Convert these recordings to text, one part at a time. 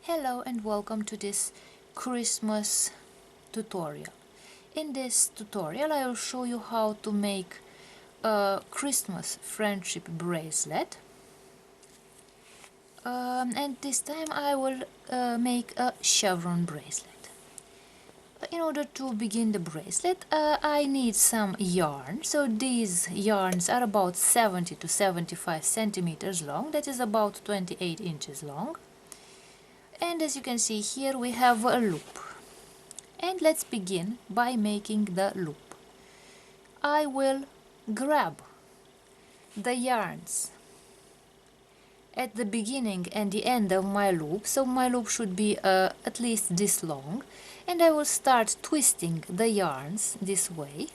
Hello and welcome to this Christmas tutorial. In this tutorial I will show you how to make a Christmas friendship bracelet, and this time I will make a chevron bracelet. In order to begin the bracelet I need some yarn. So these yarns are about 70 to 75 centimeters long, that is about 28 inches long. And as you can see here we have a loop. And let's begin by making the loop. I will grab the yarns at the beginning and the end of my loop, so my loop should be at least this long, and I will start twisting the yarns this way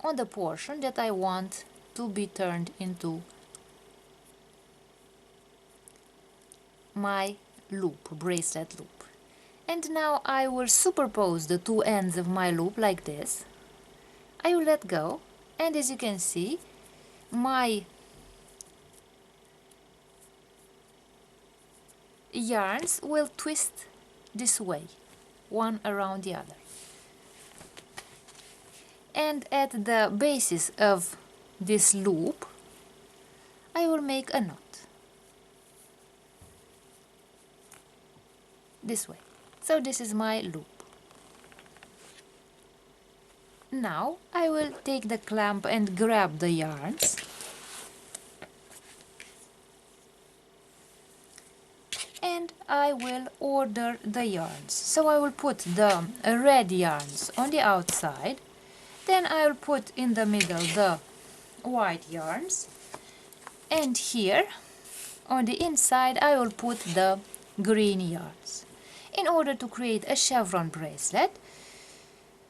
on the portion that I want to be turned into my loop, bracelet loop. And now I will superpose the two ends of my loop like this. I will let go, and as you can see, my yarns will twist this way, one around the other. And at the basis of this loop I will make a knot. This way. So this is my loop. Now I will take the clamp and grab the yarns and I will order the yarns. So I will put the red yarns on the outside, then I will put in the middle the white yarns, and here on the inside I will put the green yarns. In order to create a chevron bracelet,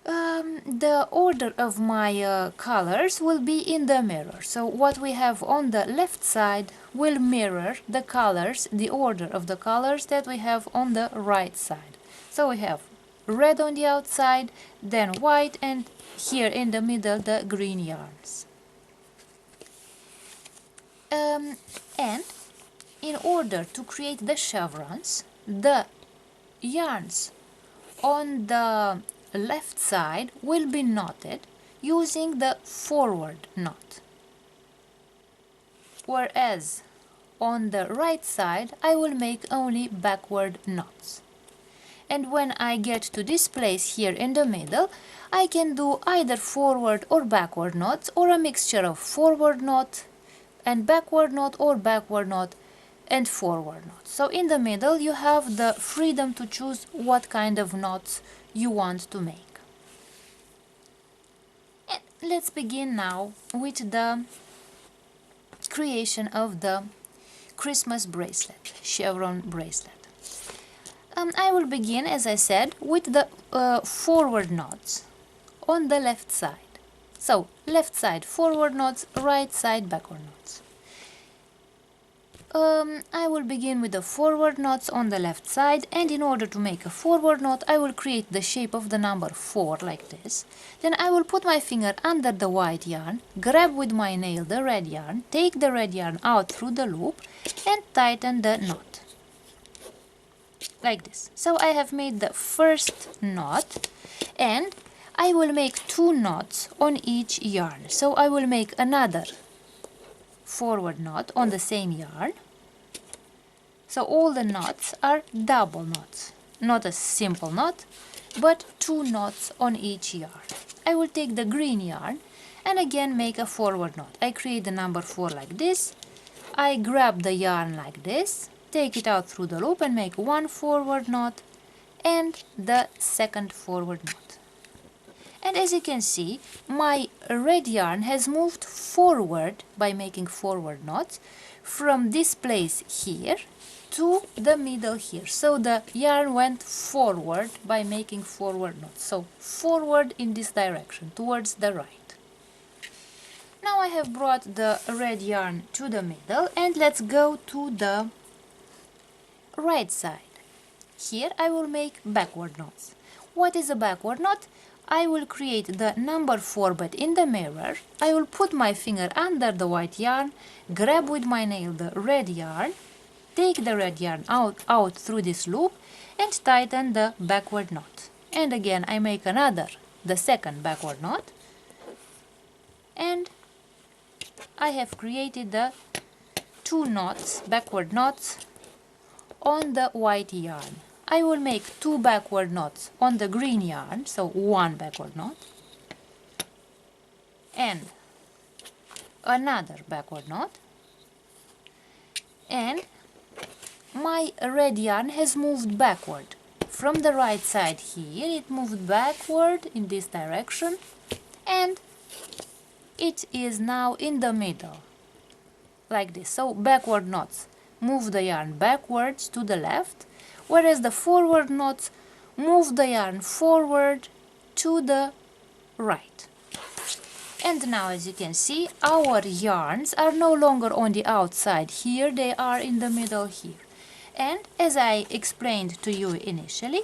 the order of my colors will be in the mirror. So what we have on the left side will mirror the colors, the order of the colors that we have on the right side. So we have red on the outside, then white, and here in the middle the green yarns. And in order to create the chevrons, the yarns on the left side will be knotted using the forward knot, whereas on the right side I will make only backward knots. And when I get to this place here in the middle, I can do either forward or backward knots, or a mixture of forward knot and backward knot, or backward knot and forward knot. So in the middle you have the freedom to choose what kind of knots you want to make. And let's begin now with the creation of the Christmas bracelet, chevron bracelet. I will begin, as I said, with the forward knots on the left side. So left side forward knots, right side backward knots. I will begin with the forward knots on the left side, and in order to make a forward knot I will create the shape of the number 4 like this. Then I will put my finger under the white yarn, grab with my nail the red yarn, take the red yarn out through the loop and tighten the knot like this. So I have made the first knot, and I will make 2 knots on each yarn. So I will make another forward knot on the same yarn. So all the knots are double knots, not a simple knot, but 2 knots on each yarn. I will take the green yarn and again make a forward knot. I create the number 4 like this. I grab the yarn like this, take it out through the loop and make 1 forward knot and the second forward knot. And as you can see, my red yarn has moved forward by making forward knots from this place here to the middle here. So the yarn went forward by making forward knots. So forward in this direction, towards the right. Now I have brought the red yarn to the middle, and let's go to the right side. Here I will make backward knots. What is a backward knot? I will create the number 4 but in the mirror. I will put my finger under the white yarn, grab with my nail the red yarn, take the red yarn out through this loop and tighten the backward knot. And again I make the second backward knot, and I have created the 2 knots, backward knots on the white yarn. I will make 2 backward knots on the green yarn, so 1 backward knot and another backward knot, and my red yarn has moved backward. From the right side here it moved backward in this direction, and it is now in the middle like this. So backward knots move the yarn backwards to the left, whereas the forward knots move the yarn forward to the right. And now, as you can see, our yarns are no longer on the outside here, they are in the middle here. And as I explained to you initially,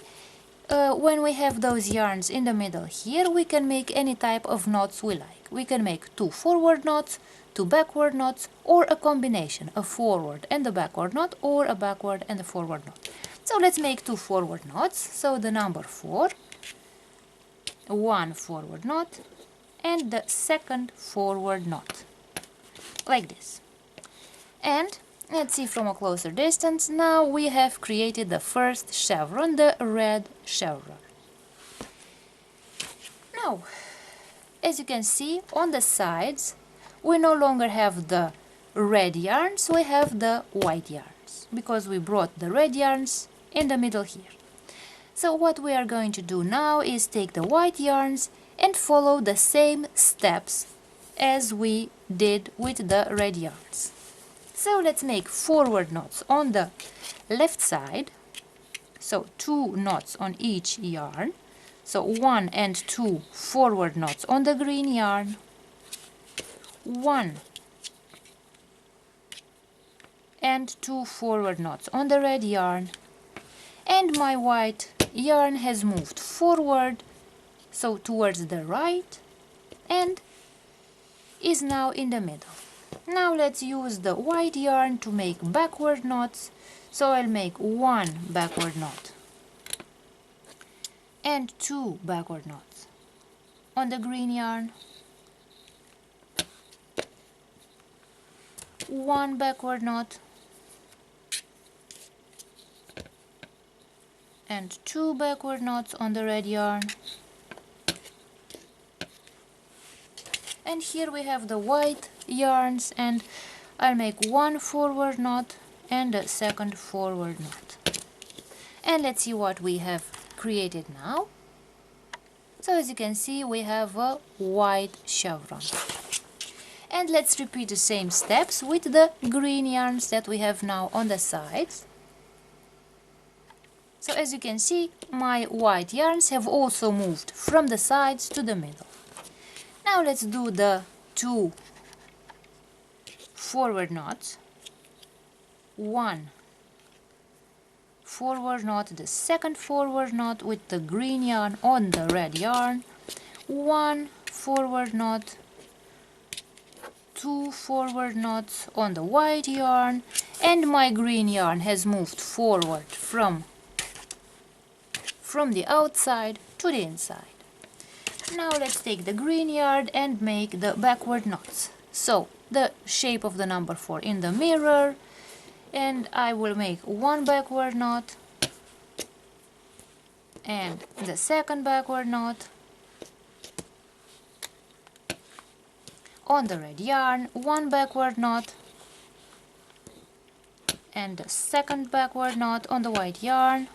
when we have those yarns in the middle here, we can make any type of knots we like. We can make 2 forward knots, 2 backward knots, or a combination, a forward and a backward knot, or a backward and a forward knot. So let's make 2 forward knots. So the number 4, 1 forward knot, and the second forward knot, like this. And let's see from a closer distance. Now we have created the first chevron, the red chevron. Now, as you can see, on the sides we no longer have the red yarns, we have the white yarns, because we brought the red yarns in the middle here. So what we are going to do now is take the white yarns and follow the same steps as we did with the red yarns. So let's make forward knots on the left side, so 2 knots on each yarn. So 1 and 2 forward knots on the green yarn, 1 and 2 forward knots on the red yarn, and my white yarn has moved forward, so towards the right, and is now in the middle. Now let's use the white yarn to make backward knots. So I'll make 1 backward knot and 2 backward knots on the green yarn, 1 backward knot and 2 backward knots on the red yarn. And here we have the white yarns, and I'll make 1 forward knot and a second forward knot. And let's see what we have created now. So as you can see, we have a white chevron. And let's repeat the same steps with the green yarns that we have now on the sides. So as you can see, my white yarns have also moved from the sides to the middle. Now let's do the 2 forward knots, 1 forward knot, the second forward knot with the green yarn on the red yarn, 1 forward knot, 2 forward knots on the white yarn, and my green yarn has moved forward from the outside to the inside. Now let's take the green yarn and make the backward knots. So the shape of the number 4 in the mirror, and I will make 1 backward knot and the second backward knot on the red yarn, 1 backward knot and the second backward knot on the white yarn.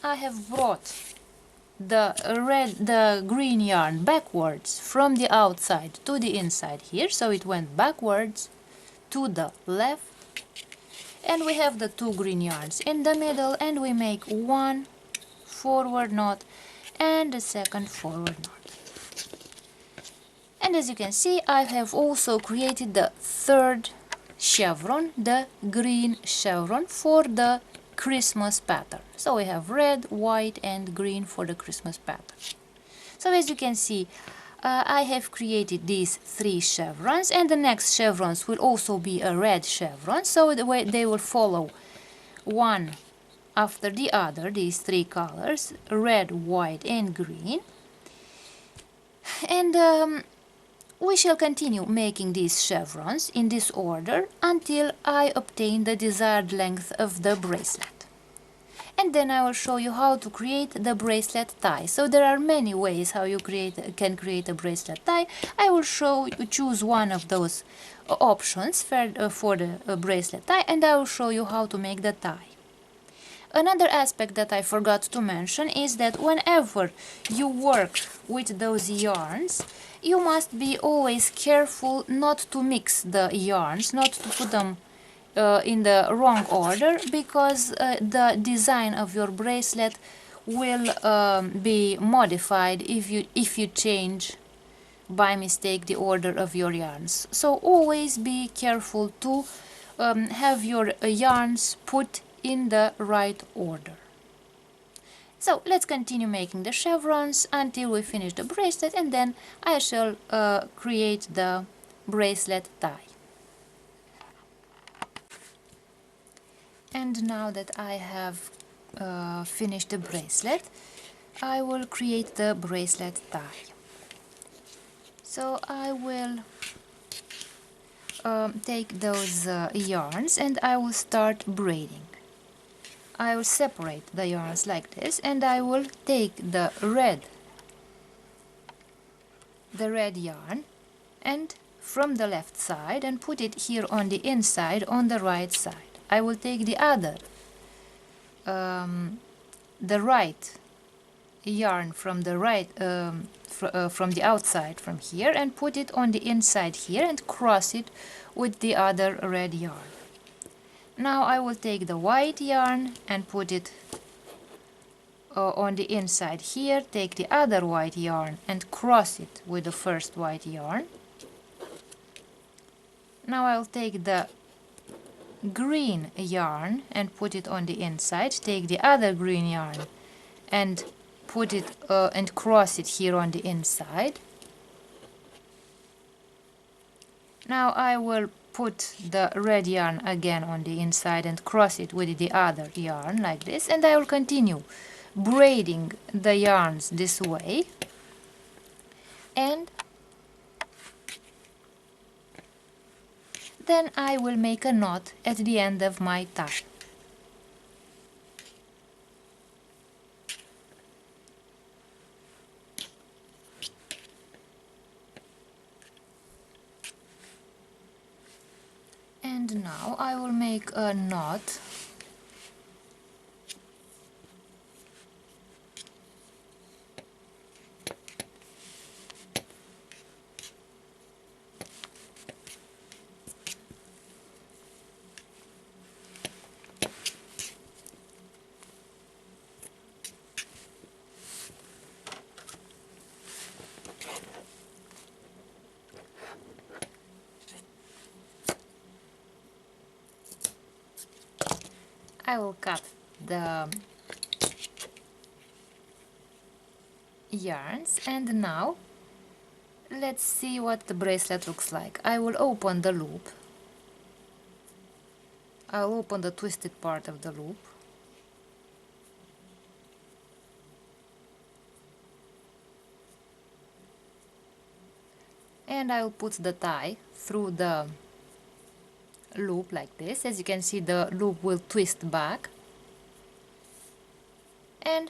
I have brought the green yarn backwards from the outside to the inside here, so it went backwards to the left, and we have the 2 green yarns in the middle, and we make 1 forward knot and a second forward knot. And as you can see, I have also created the third chevron, the green chevron, for the Christmas pattern. So we have red, white and green for the Christmas pattern. So as you can see, I have created these 3 chevrons, and the next chevrons will also be a red chevron, so the way they will follow one after the other, these 3 colors, red, white and green. And we shall continue making these chevrons in this order until I obtain the desired length of the bracelet. And then I will show you how to create the bracelet tie. So there are many ways how you can create a bracelet tie. I will choose one of those options for the bracelet tie, and I will show you how to make the tie. Another aspect that I forgot to mention is that whenever you work with those yarns, you must be always careful not to mix the yarns, not to put them in the wrong order, because the design of your bracelet will be modified if you change by mistake the order of your yarns. So always be careful to have your yarns put in the right order. So let's continue making the chevrons until we finish the bracelet, and then I shall create the bracelet tie. And now that I have finished the bracelet, I will create the bracelet tie. So I will take those yarns and I will start braiding. I will separate the yarns like this, and I will take the red yarn and from the left side and put it here on the inside on the right side. I will take the other, the right yarn from the right, from the outside from here, and put it on the inside here and cross it with the other red yarn. Now I will take the white yarn and put it on the inside here, take the other white yarn and cross it with the first white yarn. Now I'll take the green yarn and put it on the inside, take the other green yarn and put it and cross it here on the inside. Now I will put the red yarn again on the inside and cross it with the other yarn like this, and I will continue braiding the yarns this way, and then I will make a knot at the end of my tie. And now I will make a knot I will cut the yarns, and now let's see what the bracelet looks like. I will open the loop. I'll open the twisted part of the loop. And I'll put the tie through the loop like this. As you can see, the loop will twist back, and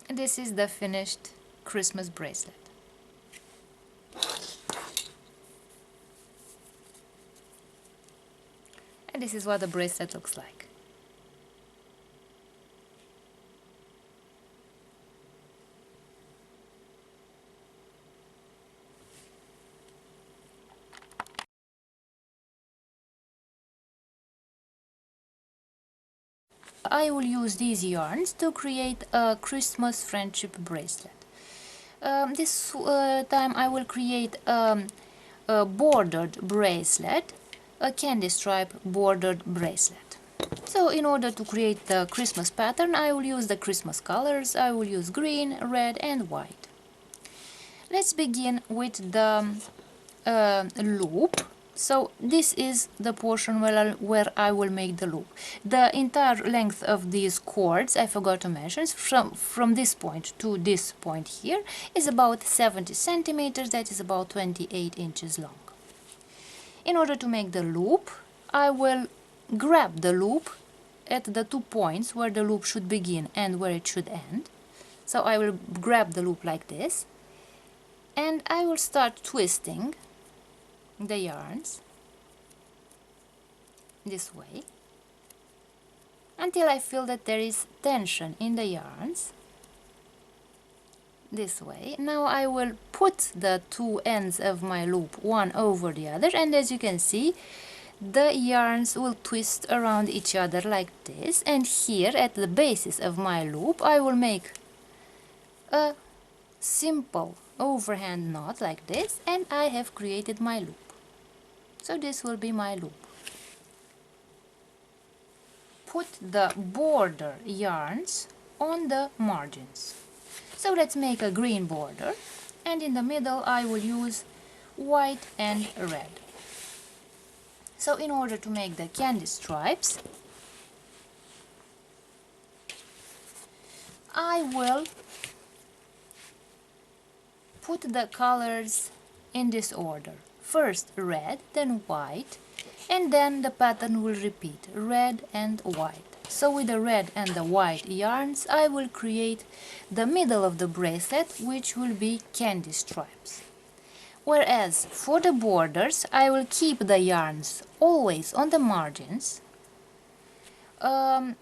this is the finished Christmas bracelet. And this is what the bracelet looks like. I will use these yarns to create a Christmas friendship bracelet. This time I will create a bordered bracelet, a candy stripe bordered bracelet. So in order to create the Christmas pattern, I will use the Christmas colors. I will use green, red and white. let's begin with the loop. So this is the portion where I will make the loop. The entire length of these cords, I forgot to mention, from this point to this point here is about 70 centimeters, that is about 28 inches long. In order to make the loop, I will grab the loop at the 2 points where the loop should begin and where it should end. So I will grab the loop like this, and I will start twisting the yarns this way until I feel that there is tension in the yarns this way. Now I will put the 2 ends of my loop one over the other, and as you can see, the yarns will twist around each other like this, and here at the basis of my loop I will make a simple overhand knot like this, and I have created my loop. So this will be my loop. Put the border yarns on the margins. So let's make a green border, and in the middle I will use white and red. So in order to make the candy stripes, I will put the colors in this order. First red, then white, and then the pattern will repeat, red and white. So with the red and the white yarns, I will create the middle of the bracelet, which will be candy stripes. Whereas for the borders, I will keep the yarns always on the margins, and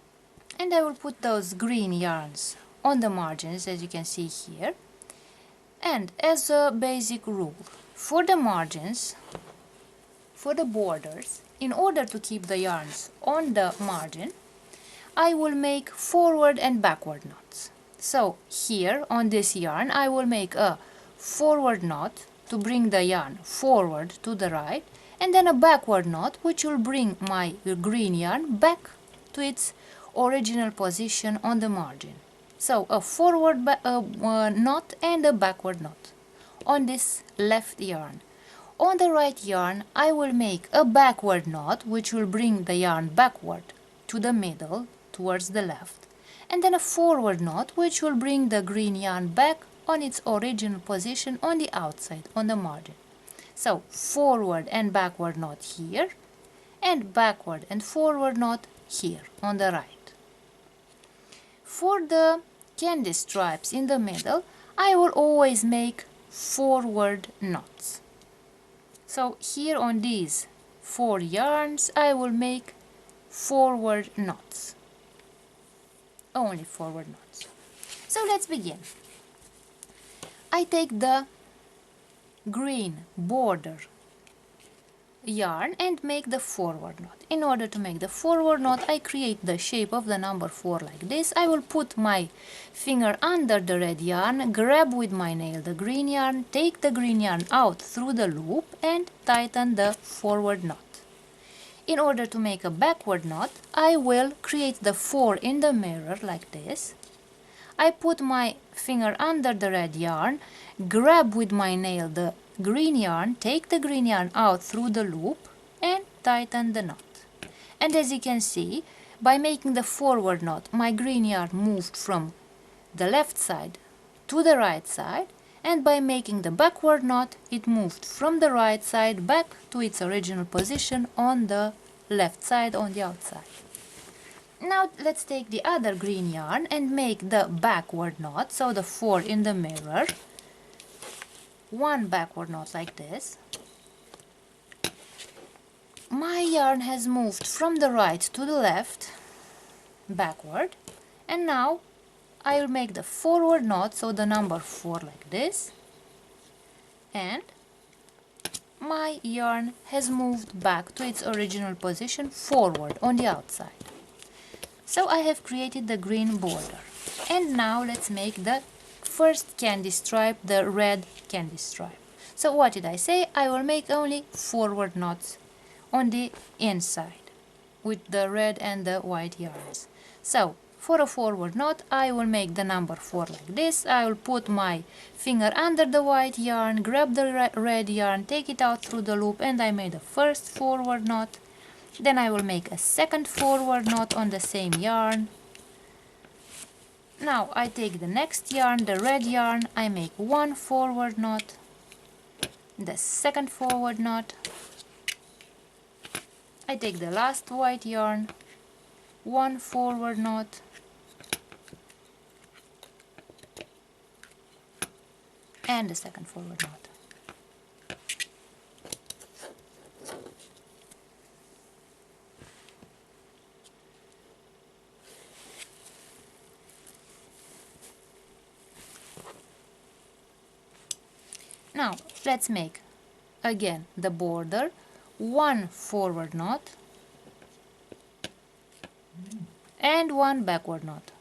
I will put those green yarns on the margins, as you can see here. And as a basic rule, for the margins, for the borders, in order to keep the yarns on the margin, I will make forward and backward knots. So here on this yarn I will make a forward knot to bring the yarn forward to the right, and then a backward knot which will bring my green yarn back to its original position on the margin. So a forward knot and a backward knot on this left yarn. On the right yarn I will make a backward knot which will bring the yarn backward to the middle towards the left, and then a forward knot which will bring the green yarn back on its original position on the outside, on the margin. So forward and backward knot here, and backward and forward knot here on the right. For the candy stripes in the middle, I will always make forward knots. So here on these 4 yarns I will make forward knots, only forward knots. So let's begin. I take the green border yarn and make the forward knot. In order to make the forward knot, I create the shape of the number 4 like this. I will put my finger under the red yarn, grab with my nail the green yarn, take the green yarn out through the loop and tighten the forward knot. In order to make a backward knot, I will create the 4 in the mirror like this. I put my finger under the red yarn, grab with my nail the green yarn, take the green yarn out through the loop and tighten the knot. And as you can see, by making the forward knot, my green yarn moved from the left side to the right side, and by making the backward knot, it moved from the right side back to its original position on the left side, on the outside. Now let's take the other green yarn and make the backward knot, so the 4 in the mirror. 1 backward knot like this. My yarn has moved from the right to the left, backward, and now I will make the forward knot, so the number 4 like this, and my yarn has moved back to its original position forward on the outside. So I have created the green border, and now let's make the first candy stripe, the red candy stripe. So what did I say? I will make only forward knots on the inside with the red and the white yarns. So for a forward knot, I will make the number 4 like this. I will put my finger under the white yarn, grab the red yarn, take it out through the loop, and I made the first forward knot. Then I will make a second forward knot on the same yarn. Now I take the next yarn, the red yarn, I make one forward knot, the second forward knot. I take the last white yarn, one forward knot, and the second forward knot. Now let's make again the border, one forward knot and one backward knot.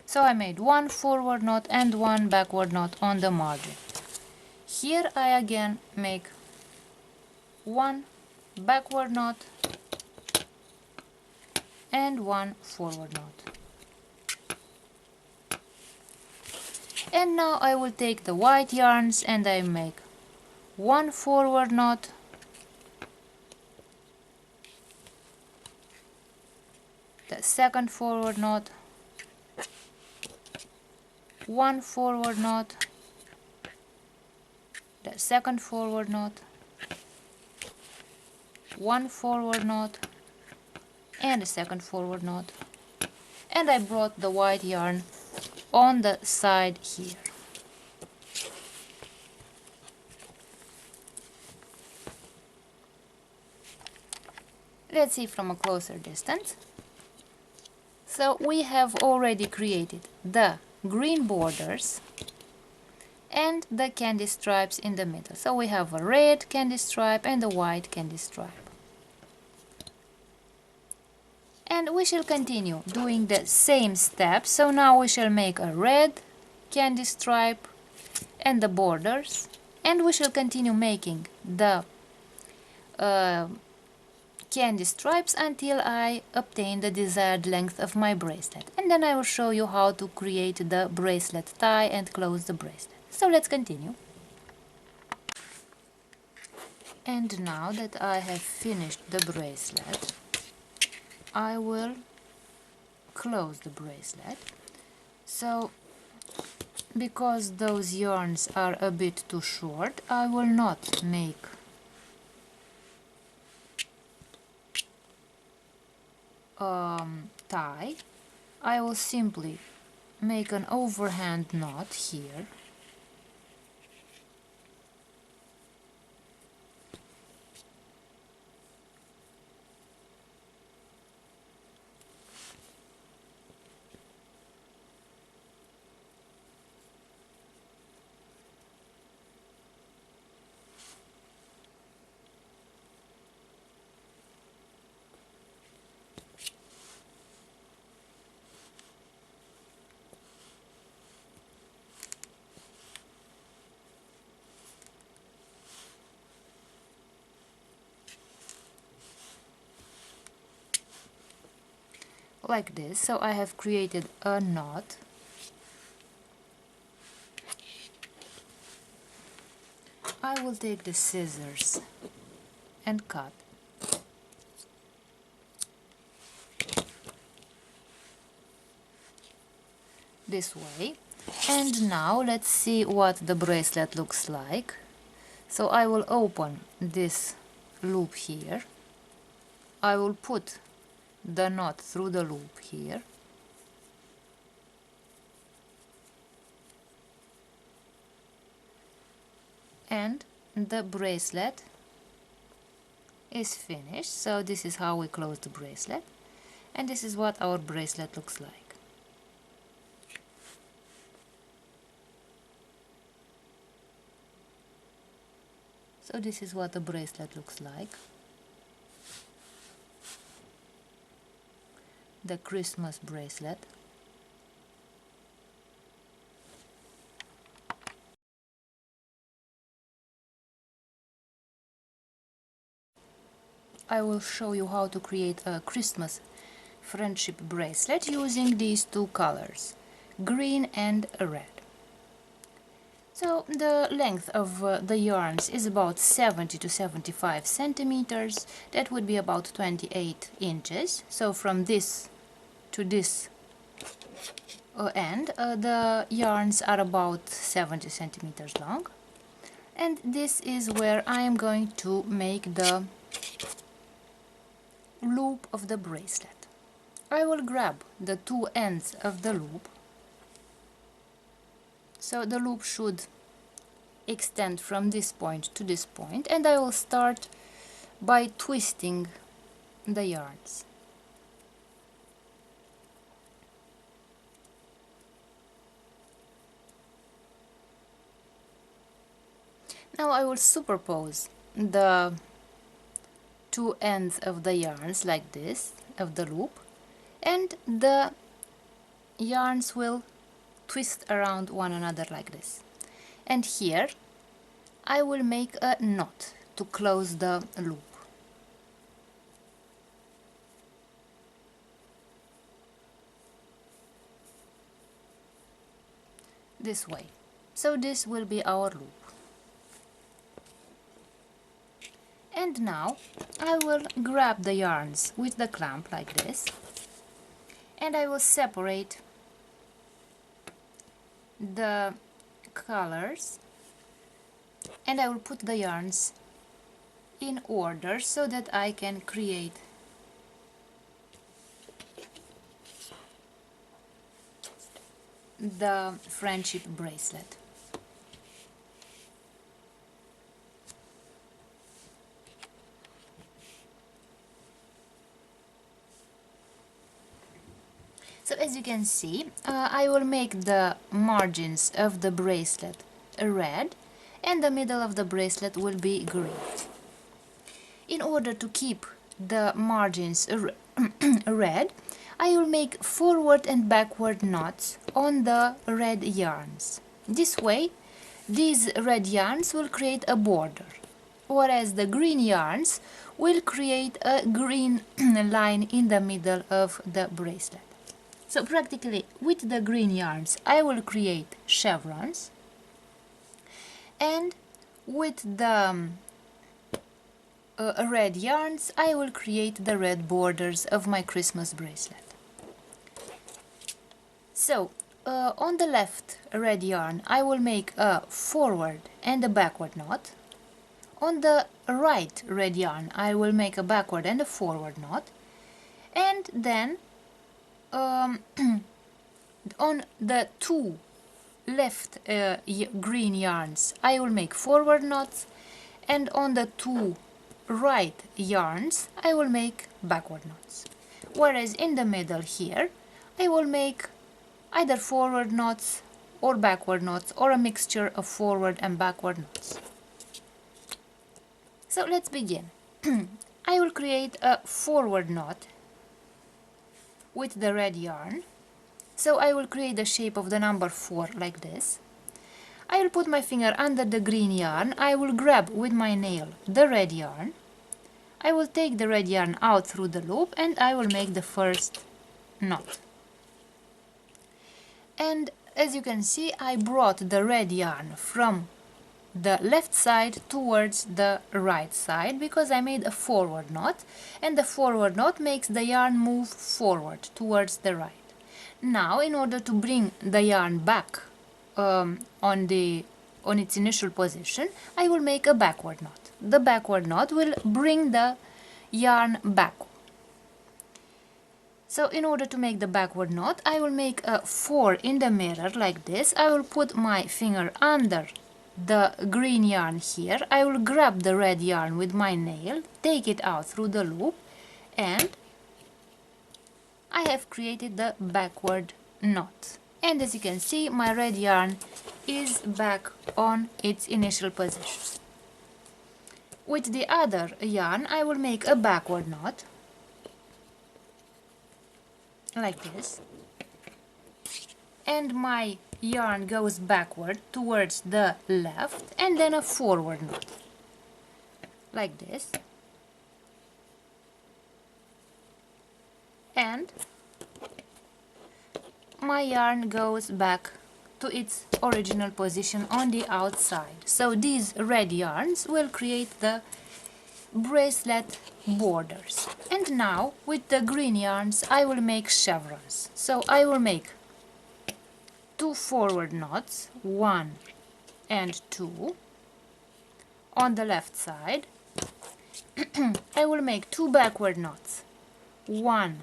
So I made one forward knot and one backward knot on the margin. Here I again make one backward knot and one forward knot. And now I will take the white yarns and I make one forward knot, the second forward knot, one forward knot, the second forward knot, one forward knot, and the second forward knot. And I brought the white yarn on the side here. Let's see from a closer distance. So we have already created the green borders and the candy stripes in the middle. So we have a red candy stripe and a white candy stripe. And we shall continue doing the same steps. So now we shall make a red candy stripe and the borders, and we shall continue making the candy stripes until I obtain the desired length of my bracelet. And then I will show you how to create the bracelet tie and close the bracelet. So let's continue. And now that I have finished the bracelet, I will close the bracelet. So because those yarns are a bit too short, I will not make tie. I will simply make an overhand knot here, like this. So I have created a knot. I will take the scissors and cut. This way. And now let's see what the bracelet looks like. So I will open this loop here. I will put the knot through the loop here. And the bracelet is finished. So this is how we close the bracelet. And this is what our bracelet looks like. So this is what the bracelet looks like. The Christmas bracelet. I will show you how to create a Christmas friendship bracelet using these two colors, green and red. So the length of the yarns is about 70 to 75 centimeters. That would be about 28 inches. So from this to this end, the yarns are about 70 centimeters long. And this is where I am going to make the loop of the bracelet. I will grab the two ends of the loop. So the loop should extend from this point to this point, and I will start by twisting the yarns. Now I will superpose the two ends of the yarns like this, of the loop, and the yarns will twist around one another like this. And here I will make a knot to close the loop. This way. So this will be our loop. And now I will grab the yarns with the clamp like this, and I will separate the colors, and I will put the yarns in order so that I can create the friendship bracelet. So as you can see, I will make the margins of the bracelet red, and the middle of the bracelet will be green. In order to keep the margins red, I will make forward and backward knots on the red yarns. This way, these red yarns will create a border, whereas the green yarns will create a green line in the middle of the bracelet. So practically with the green yarns I will create chevrons, and with the red yarns I will create the red borders of my Christmas bracelet. So on the left red yarn I will make a forward and a backward knot. On the right red yarn I will make a backward and a forward knot, and then on the two left green yarns I will make forward knots, and on the two right yarns I will make backward knots, whereas in the middle here I will make either forward knots or backward knots, or a mixture of forward and backward knots. So let's begin. I will create a forward knot with the red yarn. So I will create the shape of the number 4 like this. I will put my finger under the green yarn. I will grab with my nail the red yarn. I will take the red yarn out through the loop, and I will make the first knot. And as you can see, I brought the red yarn from the left side towards the right side because I made a forward knot, and the forward knot makes the yarn move forward towards the right. Now, in order to bring the yarn back on its initial position, I will make a backward knot. The backward knot will bring the yarn back. So in order to make the backward knot, I will make a 4 in the mirror like this. I will put my finger under the green yarn here. I will grab the red yarn with my nail, take it out through the loop, and I have created the backward knot. And as you can see, my red yarn is back on its initial position. With the other yarn I will make a backward knot like this, and my yarn goes backward towards the left, and then a forward knot like this. and my yarn goes back to its original position on the outside. So these red yarns will create the bracelet borders. And now with the green yarns I will make chevrons. So I will make 2 forward knots, 1 and 2 on the left side. I will make 2 backward knots, 1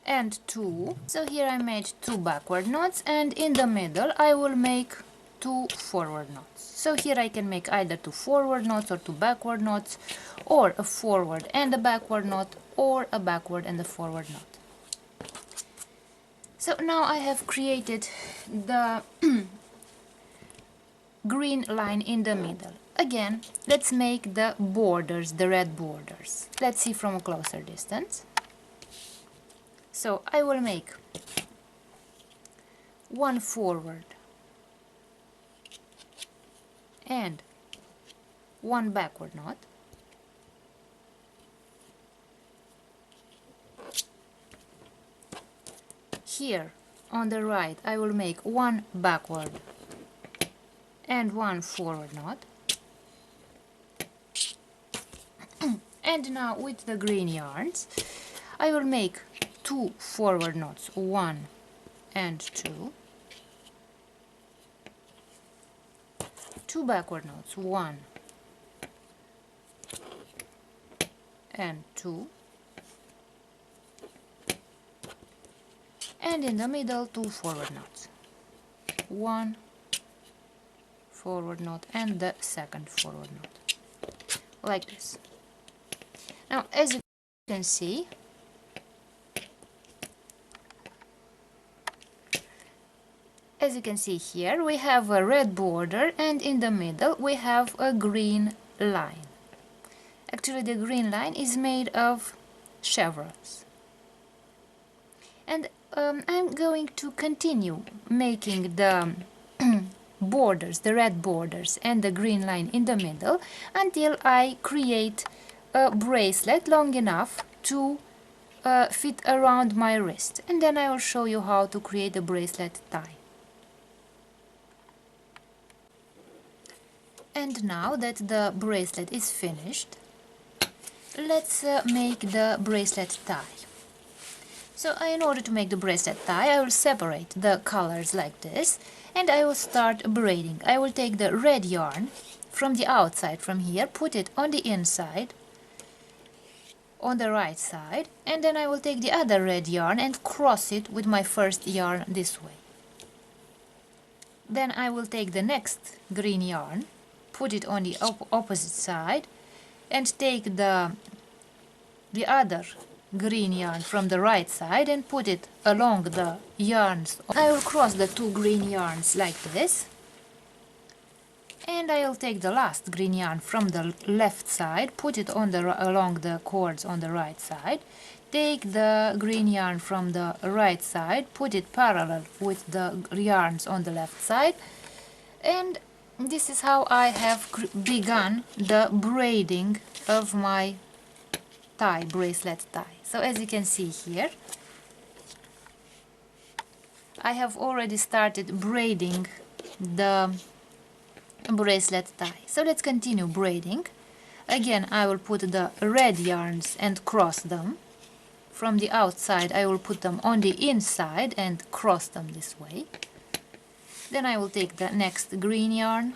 and 2. So here I made 2 backward knots, and in the middle I will make 2 forward knots. So here I can make either 2 forward knots or 2 backward knots, or a forward and a backward knot, or a backward and a forward knot. So now I have created the green line in the middle. Again, let's make the borders, the red borders. Let's see from a closer distance. So I will make 1 forward and 1 backward knot. Here on the right I will make 1 backward and 1 forward knot. And now with the green yarns I will make 2 forward knots, 1 and 2, 2 backward knots, 1 and 2, and in the middle 2 forward knots, 1 forward knot and the second forward knot, like this. Now as you can see, here we have a red border, and in the middle we have a green line. Actually the green line is made of chevrons. And I'm going to continue making the borders, the red borders and the green line in the middle, until I create a bracelet long enough to fit around my wrist, and then I will show you how to create a bracelet tie. And now that the bracelet is finished, let's make the bracelet tie. So in order to make the bracelet tie, I will separate the colors like this, and I will start braiding. I will take the red yarn from the outside, from here, put it on the inside, on the right side, and then I will take the other red yarn and cross it with my first yarn this way. Then I will take the next green yarn, put it on the opposite side, and take the other green yarn from the right side and put it along the yarns. I will cross the 2 green yarns like this, and I'll take the last green yarn from the left side, put it on along the cords on the right side, take the green yarn from the right side, put it parallel with the yarns on the left side, and this is how I have begun the braiding of my tie, bracelet tie. So as you can see here, I have already started braiding the bracelet tie. So let's continue braiding. Again, I will put the red yarns and cross them. From the outside I will put them on the inside and cross them this way. Then I will take the next green yarn,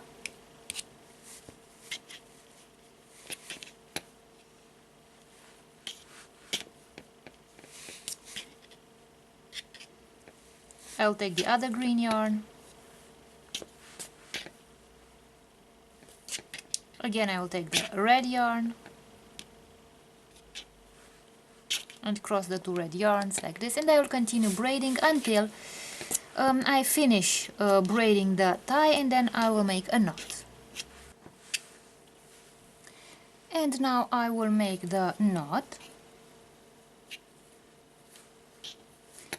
I'll take the other green yarn, again I will take the red yarn and cross the 2 red yarns like this, and I will continue braiding until I finish braiding the tie, and then I will make a knot. And now I will make the knot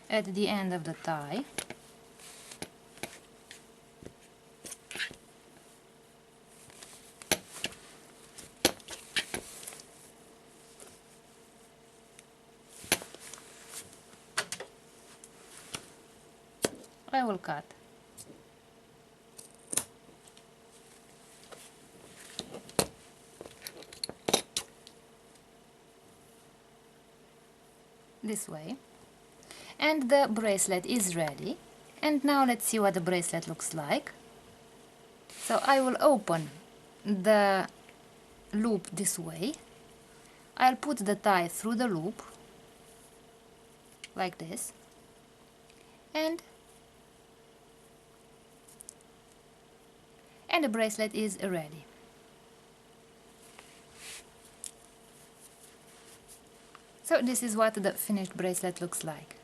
at the end of the tie. I will cut. This way. And the bracelet is ready. And now let's see what the bracelet looks like. So I will open the loop this way. I'll put the tie through the loop, like this. And the bracelet is ready. So this is what the finished bracelet looks like.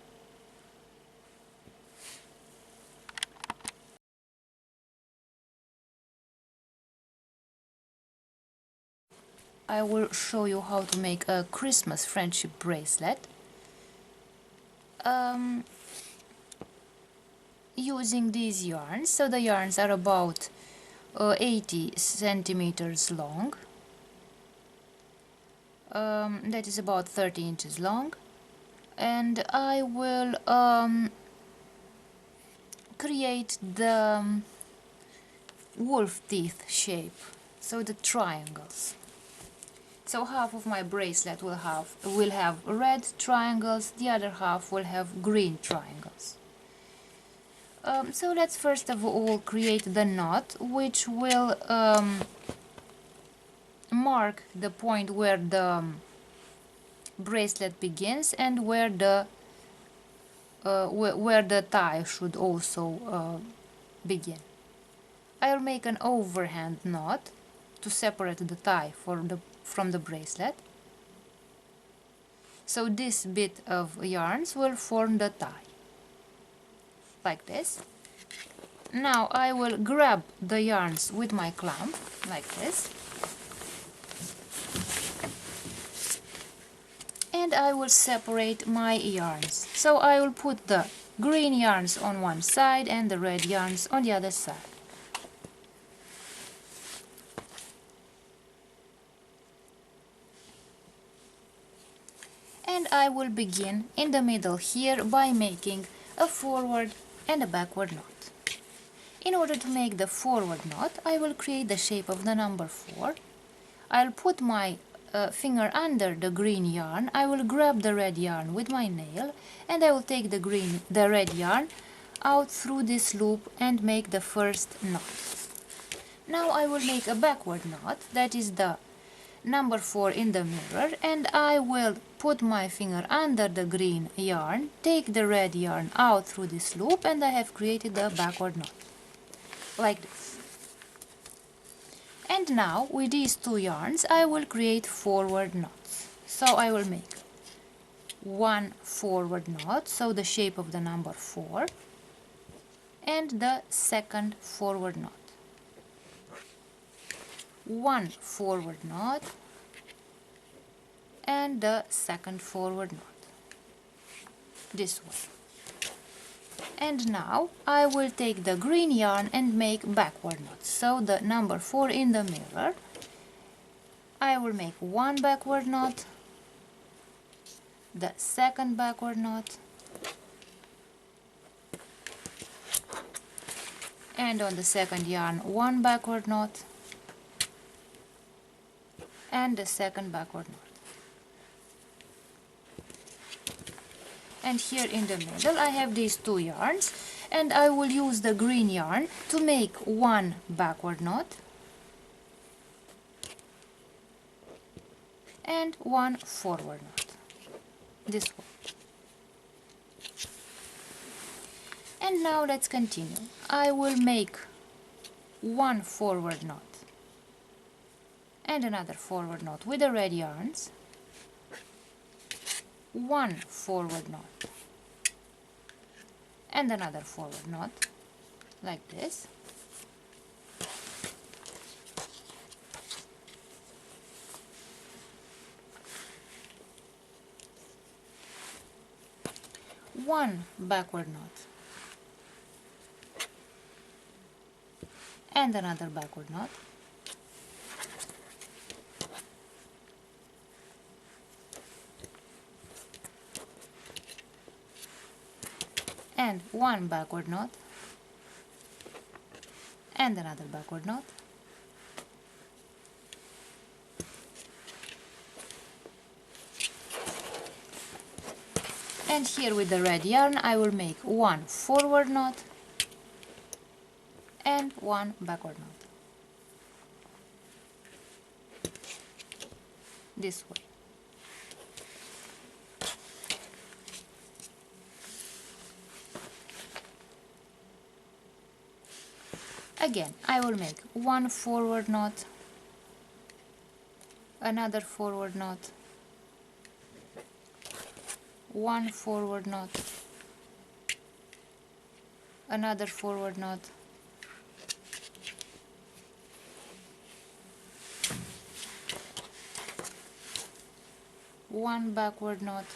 I will show you how to make a Christmas friendship bracelet using these yarns. So the yarns are about 80 centimeters long. That is about 30 inches long, and I will create the wolf teeth shape, so the triangles. So half of my bracelet will have red triangles, the other half will have green triangles. So let's first of all create the knot, which will mark the point where the bracelet begins and where the tie should also begin. I'll make an overhand knot to separate the tie from the bracelet. So this bit of yarns will form the tie, like this. Now I will grab the yarns with my clamp, like this. And I will separate my yarns. So I will put the green yarns on one side and the red yarns on the other side. And I will begin in the middle here by making a forward and a backward knot. In order to make the forward knot, I will create the shape of the number 4. I'll put my finger under the green yarn. I will grab the red yarn with my nail, and I will take the red yarn out through this loop and make the first knot. Now I will make a backward knot, that is the number 4 in the mirror, and I will put my finger under the green yarn, take the red yarn out through this loop, and I have created the backward knot, like this. And now with these two yarns I will create forward knots. So I will make one forward knot, so the shape of the number 4, and the second forward knot. One forward knot and the second forward knot, this way. And now I will take the green yarn and make backward knots. So the number 4 in the mirror, I will make one backward knot, the second backward knot, and on the second yarn one backward knot, and the second backward knot. And here in the middle I have these two yarns, and I will use the green yarn to make one backward knot and one forward knot, this way. And now let's continue. I will make one forward knot and another forward knot with the red yarns, one forward knot and another forward knot, like this. One backward knot and another backward knot, and one backward knot and another backward knot, and here with the red yarn I will make one forward knot and one backward knot, this way. Again, I will make one forward knot, another forward knot, one forward knot, another forward knot, one backward knot,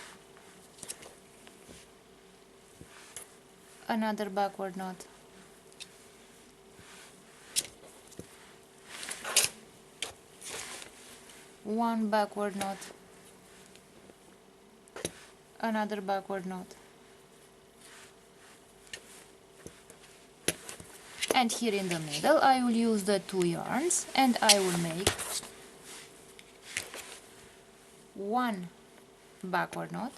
another backward knot, one backward knot, another backward knot, and here in the middle I will use the two yarns and I will make one backward knot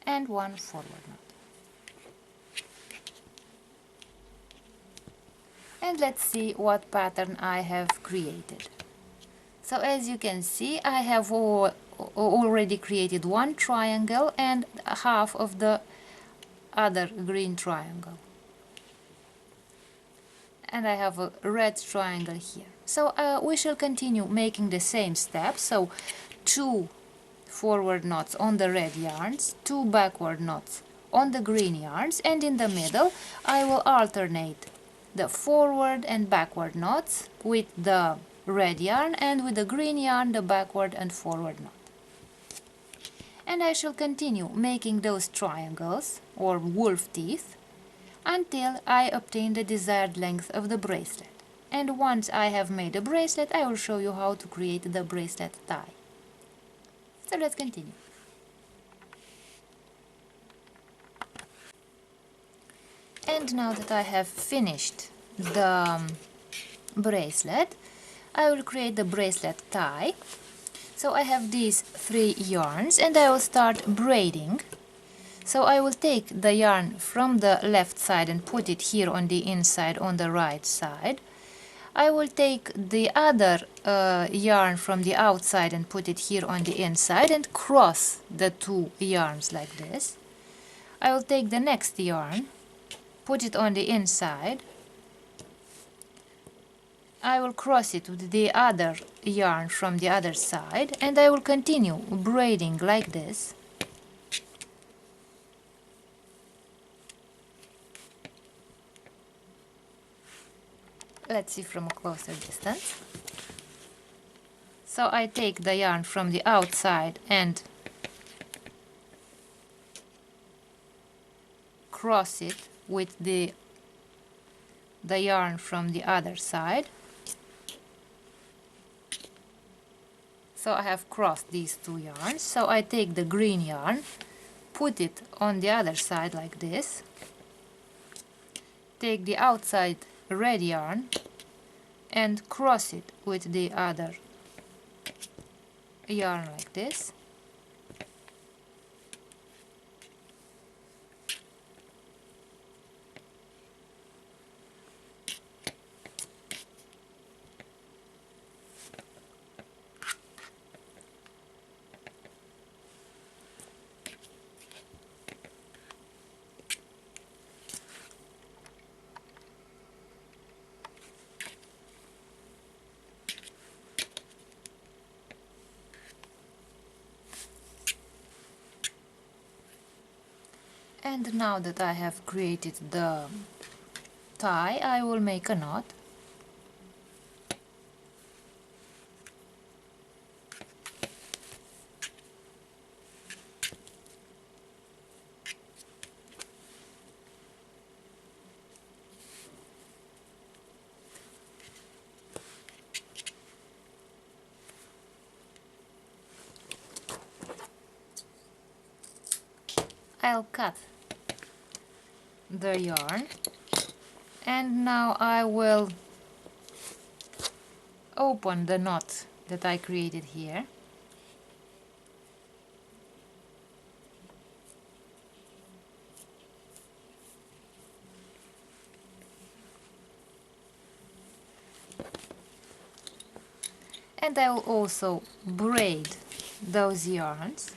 and one forward knot. And let's see what pattern I have created. So as you can see, I have already created one triangle and half of the other green triangle. And I have a red triangle here. So we shall continue making the same steps. So 2 forward knots on the red yarns, 2 backward knots on the green yarns, and in the middle I will alternate the forward and backward knots with the red yarn, and with the green yarn the backward and forward knot. And I shall continue making those triangles or wolf teeth until I obtain the desired length of the bracelet. And once I have made a bracelet, I will show you how to create the bracelet tie. So let's continue. And now that I have finished the bracelet, I will create the bracelet tie. So I have these 3 yarns and I will start braiding. So I will take the yarn from the left side and put it here on the inside on the right side. I will take the other yarn from the outside and put it here on the inside and cross the 2 yarns like this. I will take the next yarn, put it on the inside. I will cross it with the other yarn from the other side, and I will continue braiding like this. Let's see from a closer distance. So I take the yarn from the outside and cross it with the yarn from the other side. So I have crossed these 2 yarns. So I take the green yarn, put it on the other side like this, take the outside red yarn and cross it with the other yarn like this. And now that I have created the tie, I will make a knot. I'll cut the yarn, and now I will open the knot that I created here. And I will also braid those yarns.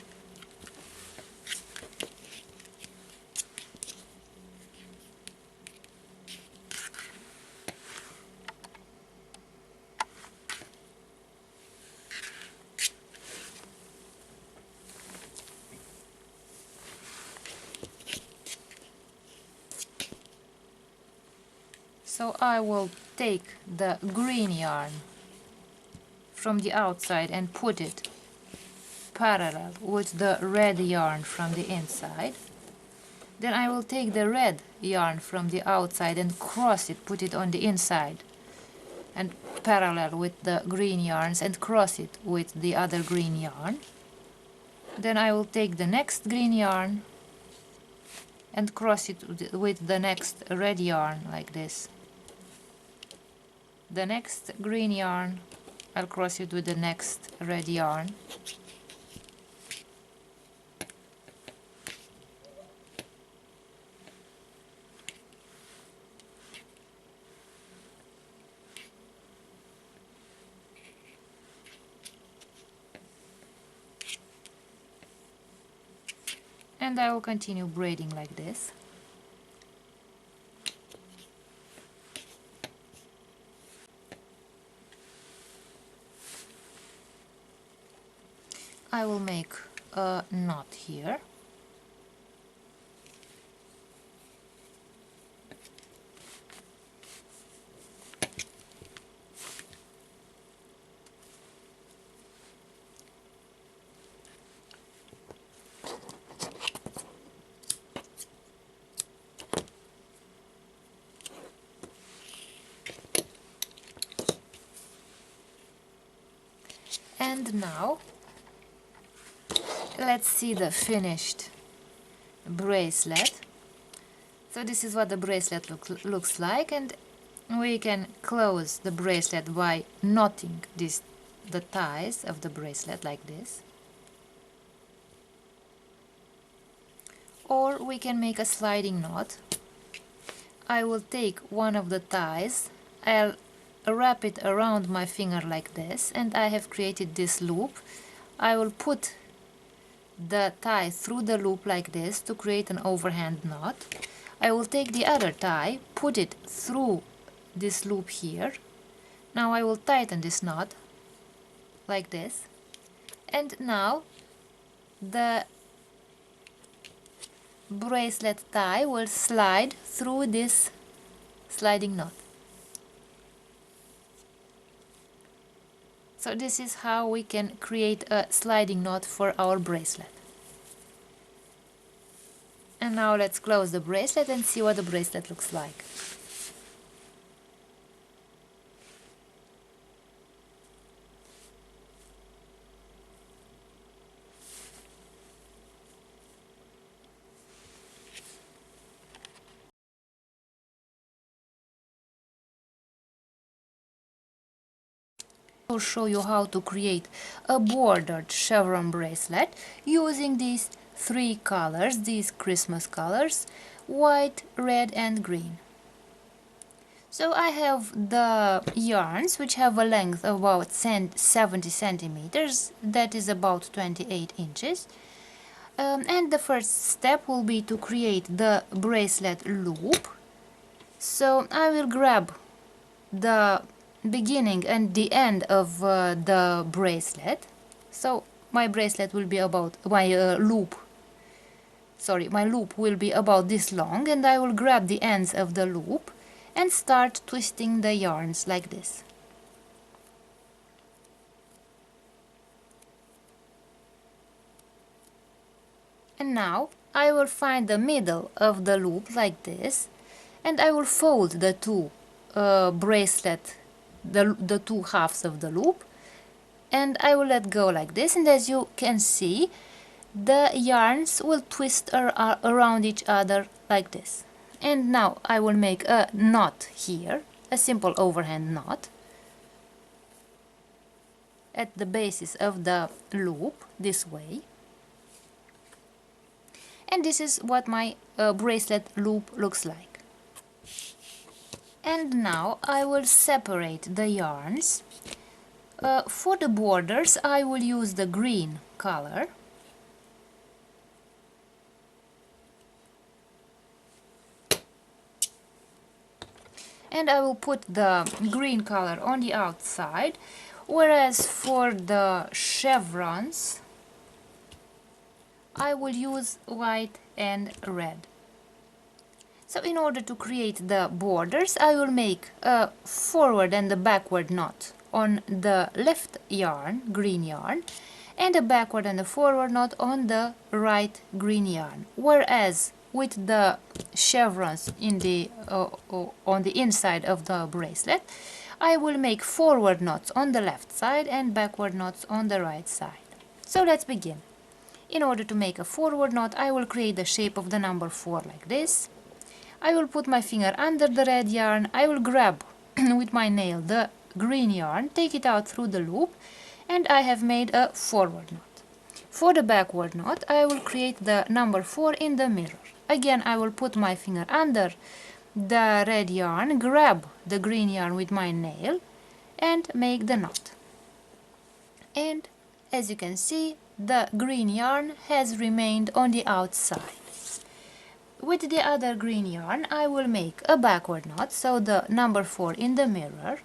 So I will take the green yarn from the outside and put it parallel with the red yarn from the inside. Then I will take the red yarn from the outside and cross it, put it on the inside, and parallel with the green yarns and cross it with the other green yarn. Then I will take the next green yarn and cross it with the next red yarn like this. The next green yarn, I'll cross it with the next red yarn. And I will continue braiding like this. I will make a knot here. And now let's see the finished bracelet. So this is what the bracelet looks like, and we can close the bracelet by knotting the ties of the bracelet like this. Or we can make a sliding knot. I will take one of the ties, I'll wrap it around my finger like this, and I have created this loop. I will put the tie through the loop like this to create an overhand knot. I will take the other tie, put it through this loop here. Now I will tighten this knot like this, and now the bracelet tie will slide through this sliding knot. So this is how we can create a sliding knot for our bracelet. And now let's close the bracelet and see what the bracelet looks like. I will show you how to create a bordered chevron bracelet using these three colors, these Christmas colors: white, red and green. So I have the yarns which have a length of about 70 centimeters, that is about 28 inches. And the first step will be to create the bracelet loop. So I will grab the beginning and the end of the bracelet. So my bracelet will be about my loop will be about this long, and I will grab the ends of the loop and start twisting the yarns like this. And now I will find the middle of the loop like this, and I will fold the two the two halves of the loop, and I will let go like this. And as you can see, the yarns will twist around each other like this. And now I will make a knot here, a simple overhand knot at the basis of the loop, this way. And this is what my bracelet loop looks like. And now I will separate the yarns. For the borders I will use the green color. And I will put the green color on the outside, whereas for the chevrons I will use white and red. So in order to create the borders, I will make a forward and a backward knot on the left yarn, green yarn, and a backward and a forward knot on the right green yarn. Whereas with the chevrons in the on the inside of the bracelet, I will make forward knots on the left side and backward knots on the right side. So let's begin. In order to make a forward knot, I will create the shape of the number 4 like this. I will put my finger under the red yarn, I will grab with my nail the green yarn, take it out through the loop, and I have made a forward knot. For the backward knot, I will create the number 4 in the mirror. Again, I will put my finger under the red yarn, grab the green yarn with my nail, and make the knot. And as you can see, the green yarn has remained on the outside. With the other green yarn, I will make a backward knot, so the number 4 in the mirror,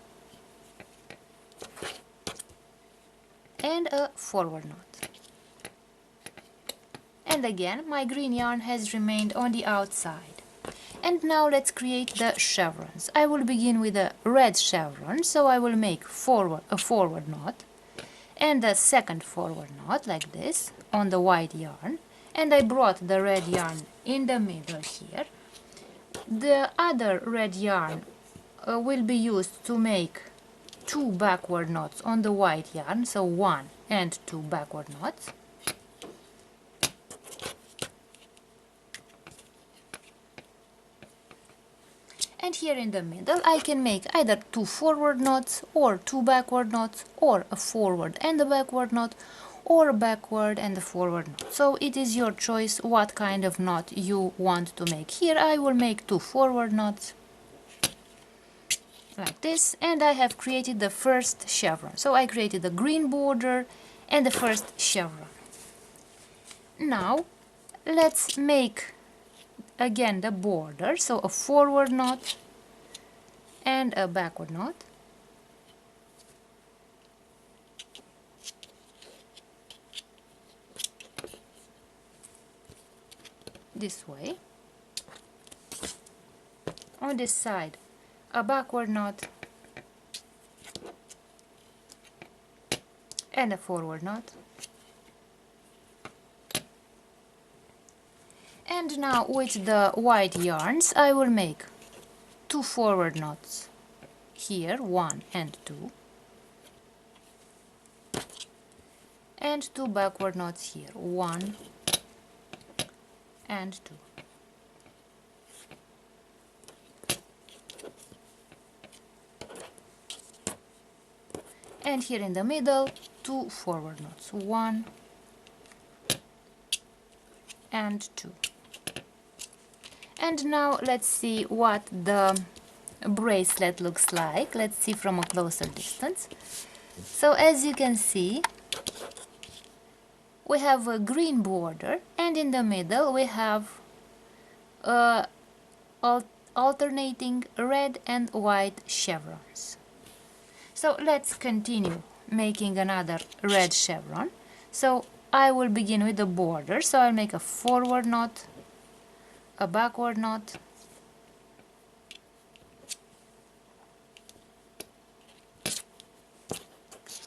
and a forward knot. And again, my green yarn has remained on the outside. And now let's create the chevrons. I will begin with a red chevron, so I will make a forward knot, and a second forward knot, like this, on the white yarn. And I brought the red yarn in the middle here. The other red yarn will be used to make 2 backward knots on the white yarn, so 1 and 2 backward knots. And here in the middle I can make either 2 forward knots or 2 backward knots, or a forward and a backward knot, or a backward and a forward knot. So it is your choice what kind of knot you want to make. Here I will make 2 forward knots like this, and I have created the first chevron. So I created the green border and the first chevron. Now let's make again the border, so a forward knot and a backward knot. This way. On this side, a backward knot and a forward knot. And now with the white yarns I will make 2 forward knots here, 1 and 2, and 2 backward knots here, 1 and 2. And here in the middle, 2 forward knots, 1 and 2. And now let's see what the bracelet looks like. Let's see from a closer distance. So as you can see, we have a green border, and in the middle we have alternating red and white chevrons. So let's continue making another red chevron. So I will begin with the border, so I'll make a forward knot, a backward knot,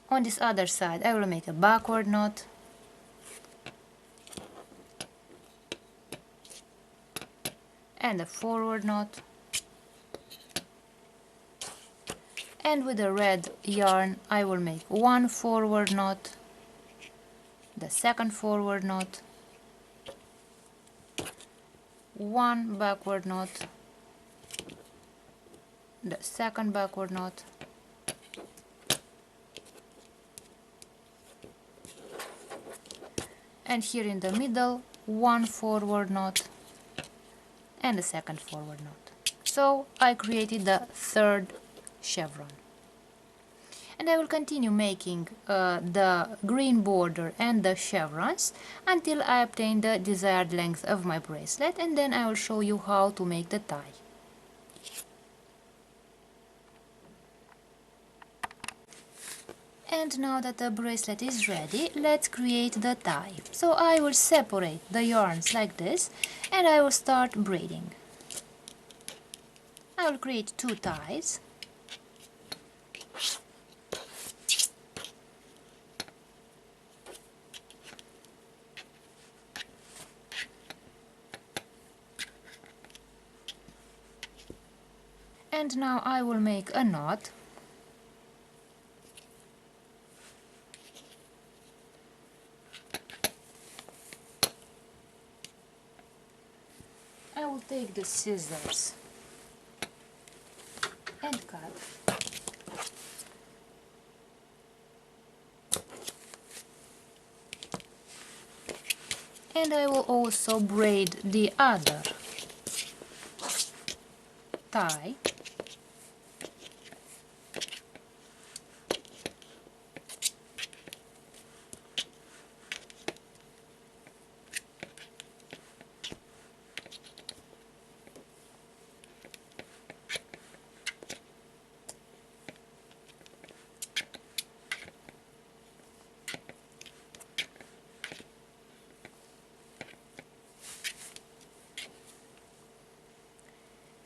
on this other side I will make a backward knot, and a forward knot, and with the red yarn I will make 1 forward knot, the second forward knot, one backward knot, the second backward knot, and here in the middle one forward knot and a second forward knot. So I created the third chevron. And I will continue making the green border and the chevrons until I obtain the desired length of my bracelet, and then I will show you how to make the tie. And now that the bracelet is ready, let's create the tie. So I will separate the yarns like this and I will start braiding. I will create two ties. And now I will make a knot. I will take the scissors and cut. And I will also braid the other tie.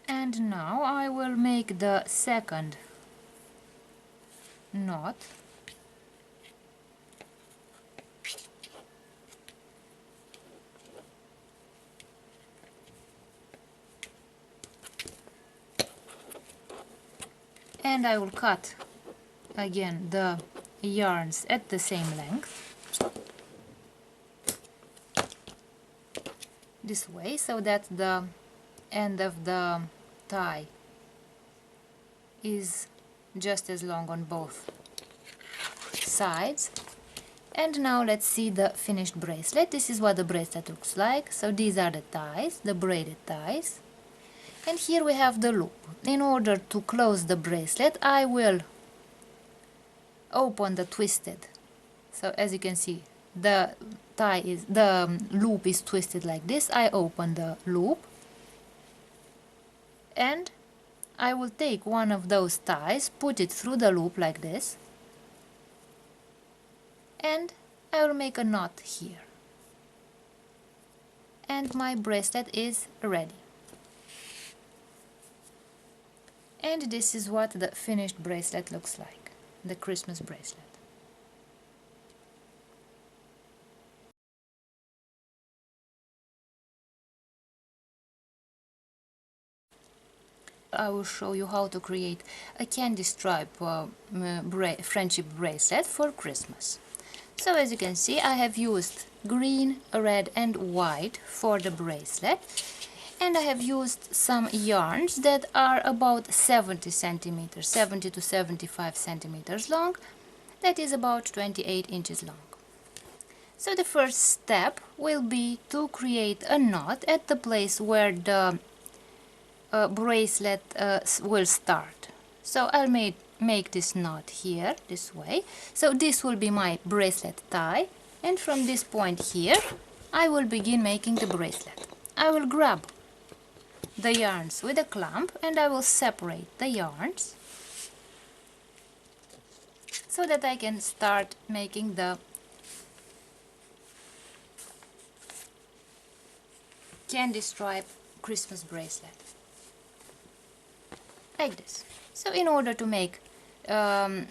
And now I will make the second knot. And I will cut again the yarns at the same length, this way, so that the end of the tie is just as long on both sides. And now let's see the finished bracelet. This is what the bracelet looks like. So these are the ties, the braided ties. And here we have the loop. In order to close the bracelet, I will open the twisted. So as you can see, the loop is twisted like this. I open the loop, and I will take one of those ties, put it through the loop like this, and I will make a knot here. And my bracelet is ready. And this is what the finished bracelet looks like, the Christmas bracelet. I will show you how to create a candy stripe friendship bracelet for Christmas. So as you can see, I have used green, red and white for the bracelet, and I have used some yarns that are about 70 centimeters, 70 to 75 centimeters long. That is about 28 inches long. So the first step will be to create a knot at the place where the bracelet will start. So I'll make this knot here, this way. So this will be my bracelet tie, and from this point here I will begin making the bracelet. I will grab the yarns with a clamp and I will separate the yarns so that I can start making the candy stripe Christmas bracelet. Like this. So in order to make the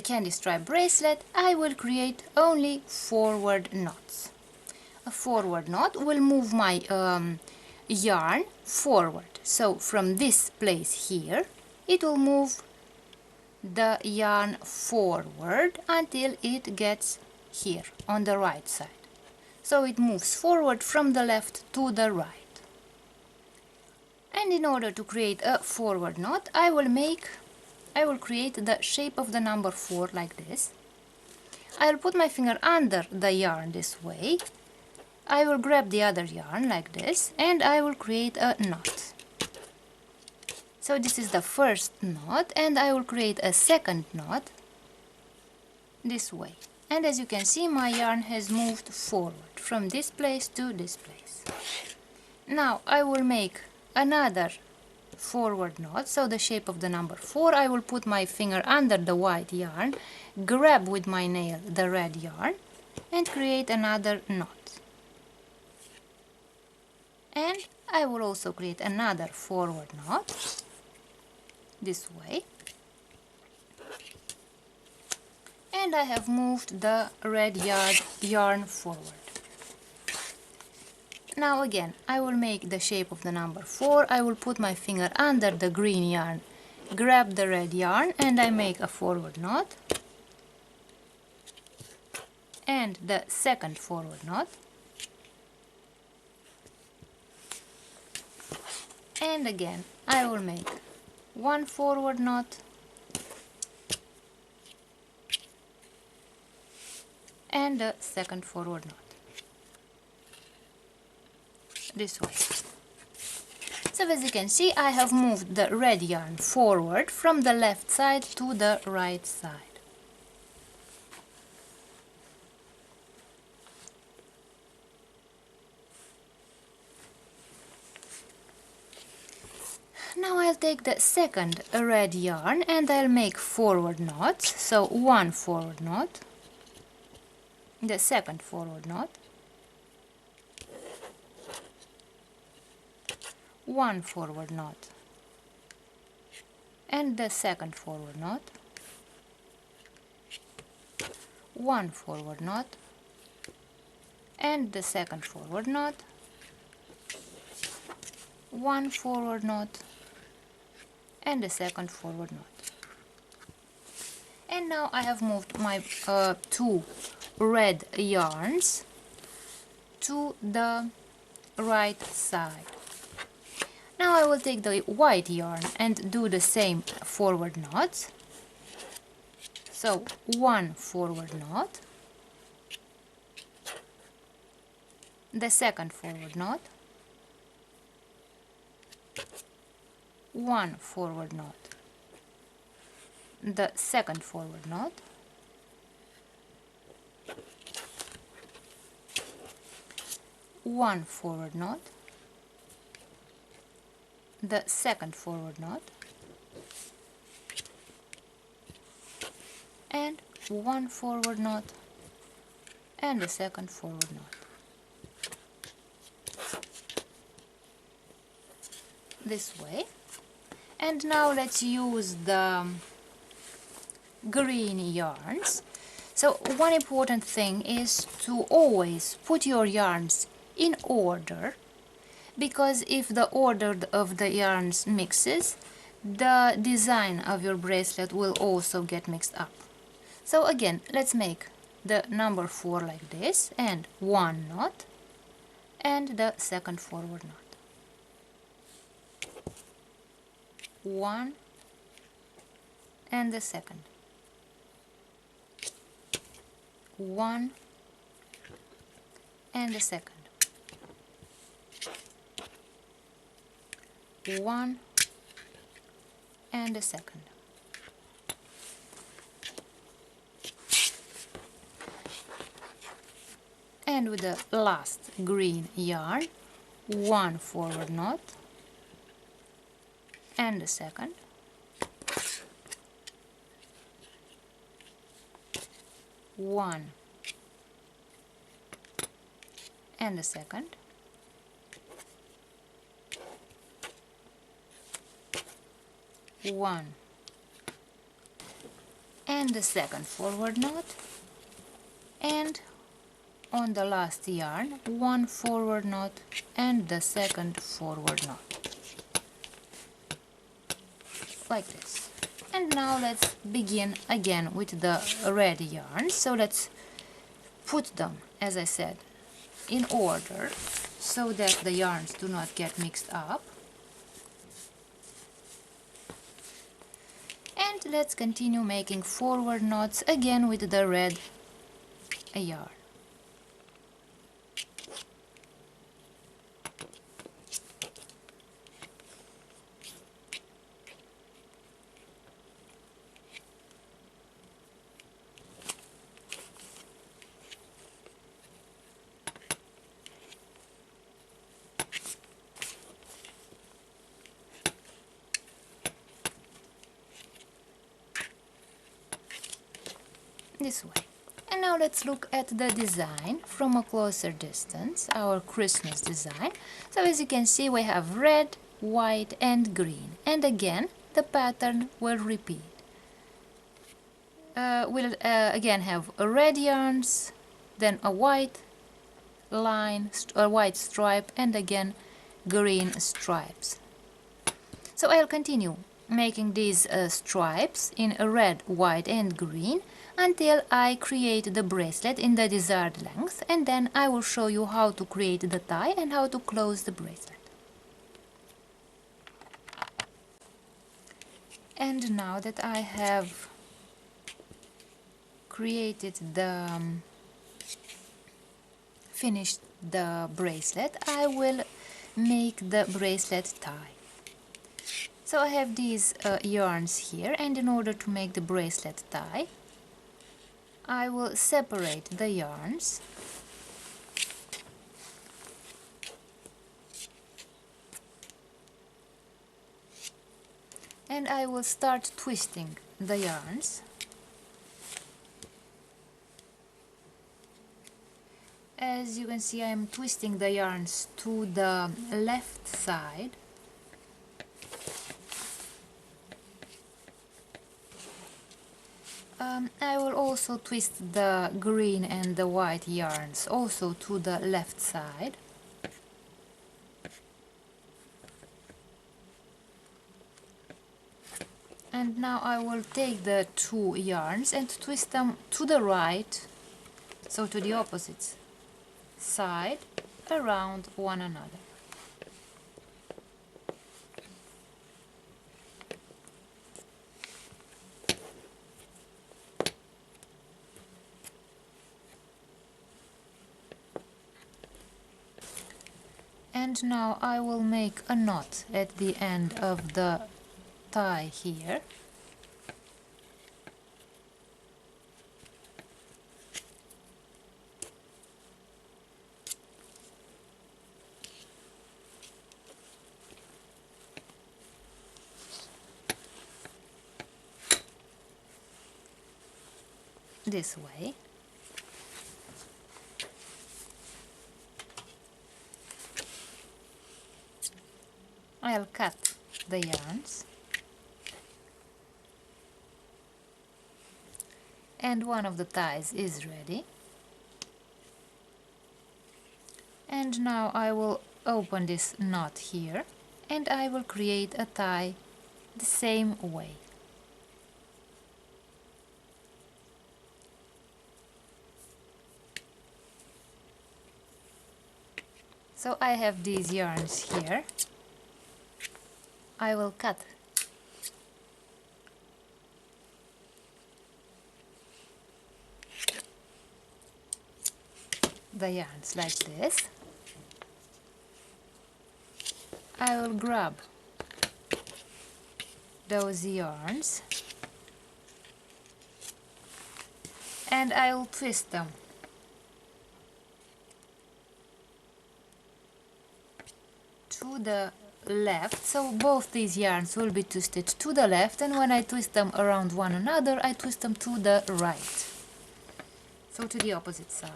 candy stripe bracelet, I will create only forward knots. A forward knot will move my yarn forward. So from this place here, it will move the yarn forward until it gets here on the right side. So it moves forward from the left to the right. And in order to create a forward knot, I will create the shape of the number 4 like this. I will put my finger under the yarn this way. I will grab the other yarn like this, and I will create a knot. So this is the first knot, and I will create a second knot this way. And as you can see, my yarn has moved forward from this place to this place. Now I will make another forward knot, so the shape of the number 4. I will put my finger under the white yarn, grab with my nail the red yarn, and create another knot. And I will also create another forward knot this way. And I have moved the red yarn forward. Now again, I will make the shape of the number 4. I will put my finger under the green yarn, grab the red yarn, and I make a forward knot. And the second forward knot. And again, I will make one forward knot, and the second forward knot this way. So as you can see, I have moved the red yarn forward from the left side to the right side. Now I'll take the second red yarn and I'll make forward knots. So one forward knot, the second forward knot, one forward knot, and the second forward knot, one forward knot, and the second forward knot, one forward knot, and the second forward knot. And now I have moved my two red yarns to the right side. Now I will take the white yarn and do the same forward knots. So one forward knot, the second forward knot, one forward knot, the second forward knot, one forward knot, the second forward knot, and one forward knot, and the second forward knot. This way. And now let's use the green yarns. So one important thing is to always put your yarns in order, because if the order of the yarns mixes, the design of your bracelet will also get mixed up. So again, let's make the number 4 like this, and one knot, and the second forward knot. One, and the second. One, and the second. One, and the second. And with the last green yarn, one forward knot, and the second, one, and the second, one, and the second forward knot, and on the last yarn, one forward knot and the second forward knot, like this. And now let's begin again with the red yarn. So let's put them, as I said, in order so that the yarns do not get mixed up. And let's continue making forward knots again with the red yarn. This way. And now let's look at the design from a closer distance, our Christmas design. So as you can see, we have red, white and green. And again, the pattern will repeat. We'll again have red yarns, then a white line, a white stripe, and again green stripes. So I'll continue making these stripes in red, white and green until I create the bracelet in the desired length, and then I will show you how to create the tie and how to close the bracelet. And now that I have created finished the bracelet, I will make the bracelet tie. So I have these yarns here, and in order to make the bracelet tie, I will separate the yarns and I will start twisting the yarns. As you can see, I am twisting the yarns to the left side. I will also twist the green and the white yarns also to the left side. And now I will take the two yarns and twist them to the right, so to the opposite side, around one another. And now I will make a knot at the end of the tie here. This way. I'll cut the yarns, and one of the ties is ready. And now I will open this knot here, and I will create a tie the same way. So I have these yarns here. I will cut the yarns like this. I will grab those yarns and I will twist them to the left, so both these yarns will be twisted to the left, and when I twist them around one another, I twist them to the right, so to the opposite side.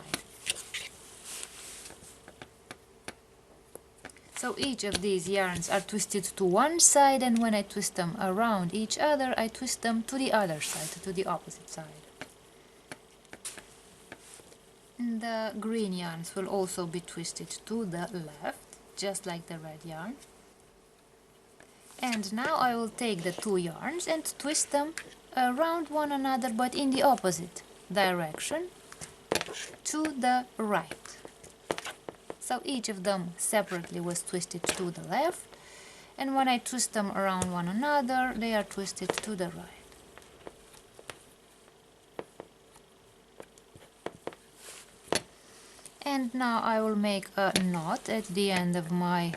So each of these yarns are twisted to one side, and when I twist them around each other, I twist them to the other side, to the opposite side. And the green yarns will also be twisted to the left, just like the red yarn. And now I will take the two yarns and twist them around one another, but in the opposite direction, to the right. So each of them separately was twisted to the left, and when I twist them around one another, they are twisted to the right. And now I will make a knot at the end of my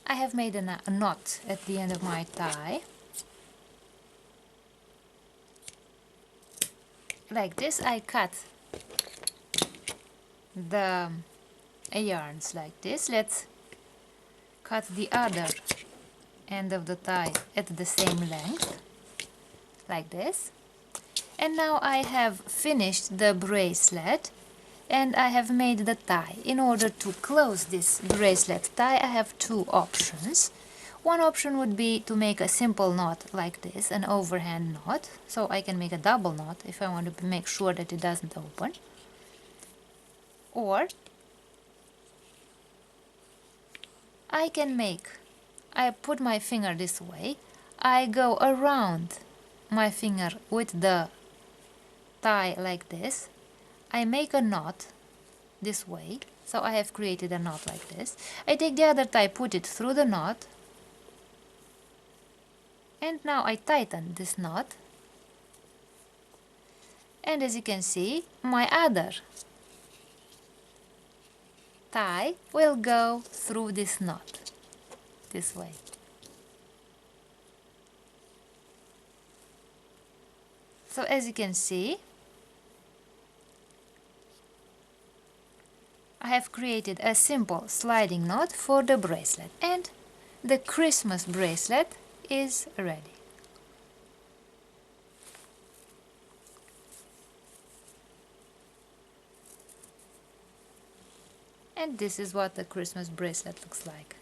I have made a knot at the end of my tie, like this. I cut the yarns like this. Let's cut the other end of the tie at the same length, like this. And now I have finished the bracelet and I have made the tie. In order to close this bracelet tie, I have two options. One option would be to make a simple knot like this, an overhand knot, so I can make a double knot if I want to make sure that it doesn't open. Or I put my finger this way, I go around my finger with the tie like this, I make a knot this way, so I have created a knot like this. I take the other tie, put it through the knot, and now I tighten this knot, and as you can see, my other tie will go through this knot, this way. So as you can see, I have created a simple sliding knot for the bracelet, and the Christmas bracelet is ready. And this is what the Christmas bracelet looks like.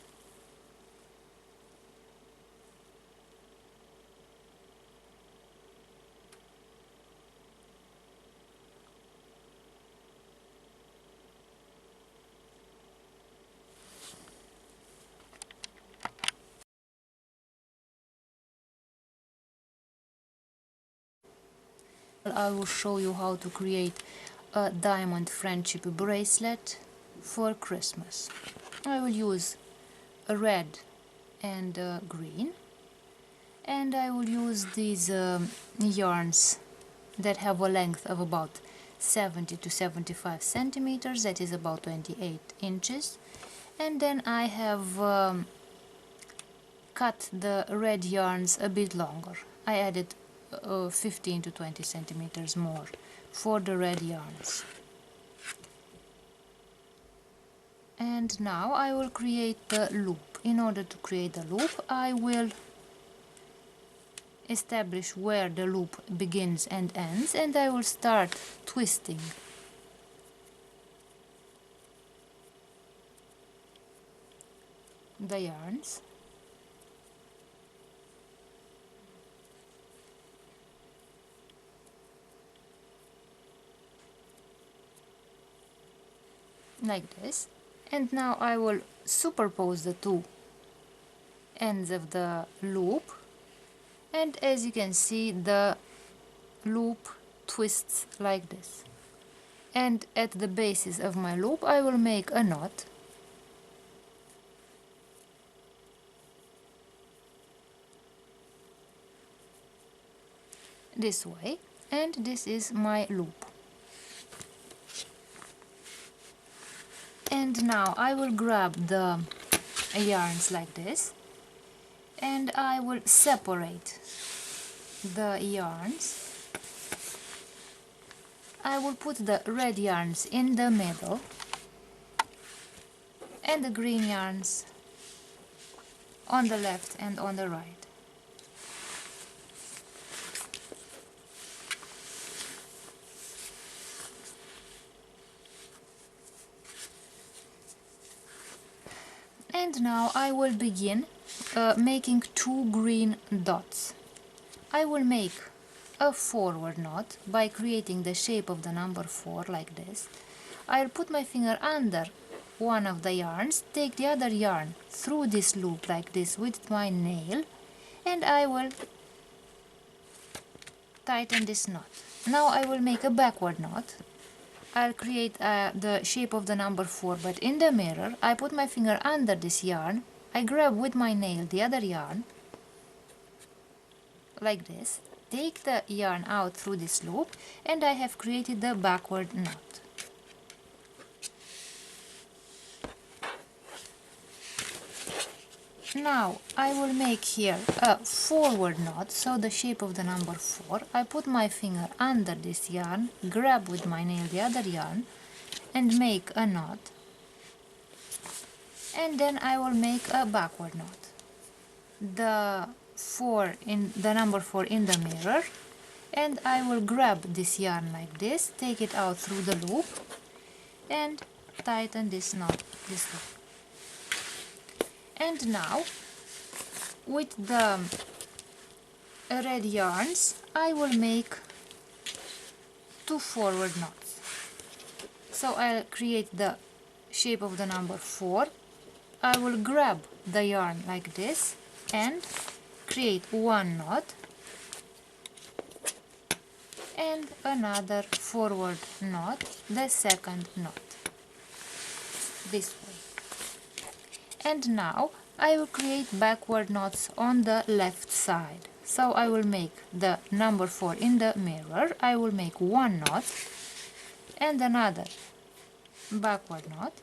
I will show you how to create a diamond friendship bracelet for Christmas. I will use a red and green, and I will use these yarns that have a length of about 70 to 75 centimeters, that is about 28 inches, and then I have cut the red yarns a bit longer. I added 15 to 20 centimeters more for the red yarns. And now I will create the loop. In order to create the loop, I will establish where the loop begins and ends, and I will start twisting the yarns. Like this. And now I will superpose the two ends of the loop, and as you can see, the loop twists like this. And at the basis of my loop I will make a knot, this way, and this is my loop. And now I will grab the yarns like this, and I will separate the yarns. I will put the red yarns in the middle and the green yarns on the left and on the right. And now I will begin making two green dots. I will make a forward knot by creating the shape of the number 4 like this. I'll put my finger under one of the yarns, take the other yarn through this loop like this with my nail, and and I will tighten this knot. Now I will make a backward knot. I'll create the shape of the number 4, but in the mirror I put my finger under this yarn, I grab with my nail the other yarn, like this, take the yarn out through this loop, and I have created the backward knot. Now I will make here a forward knot, so the shape of the number 4. I put my finger under this yarn, grab with my nail the other yarn, and make a knot. And then I will make a backward knot. The number 4 in the mirror, and I will grab this yarn like this, take it out through the loop, and tighten this knot this way. And now, with the red yarns, I will make 2 forward knots. So I'll create the shape of the number 4. I will grab the yarn like this and create 1 knot and another forward knot, the second knot, this way. And now I will create backward knots on the left side. So I will make the number 4 in the mirror, I will make 1 knot and another backward knot.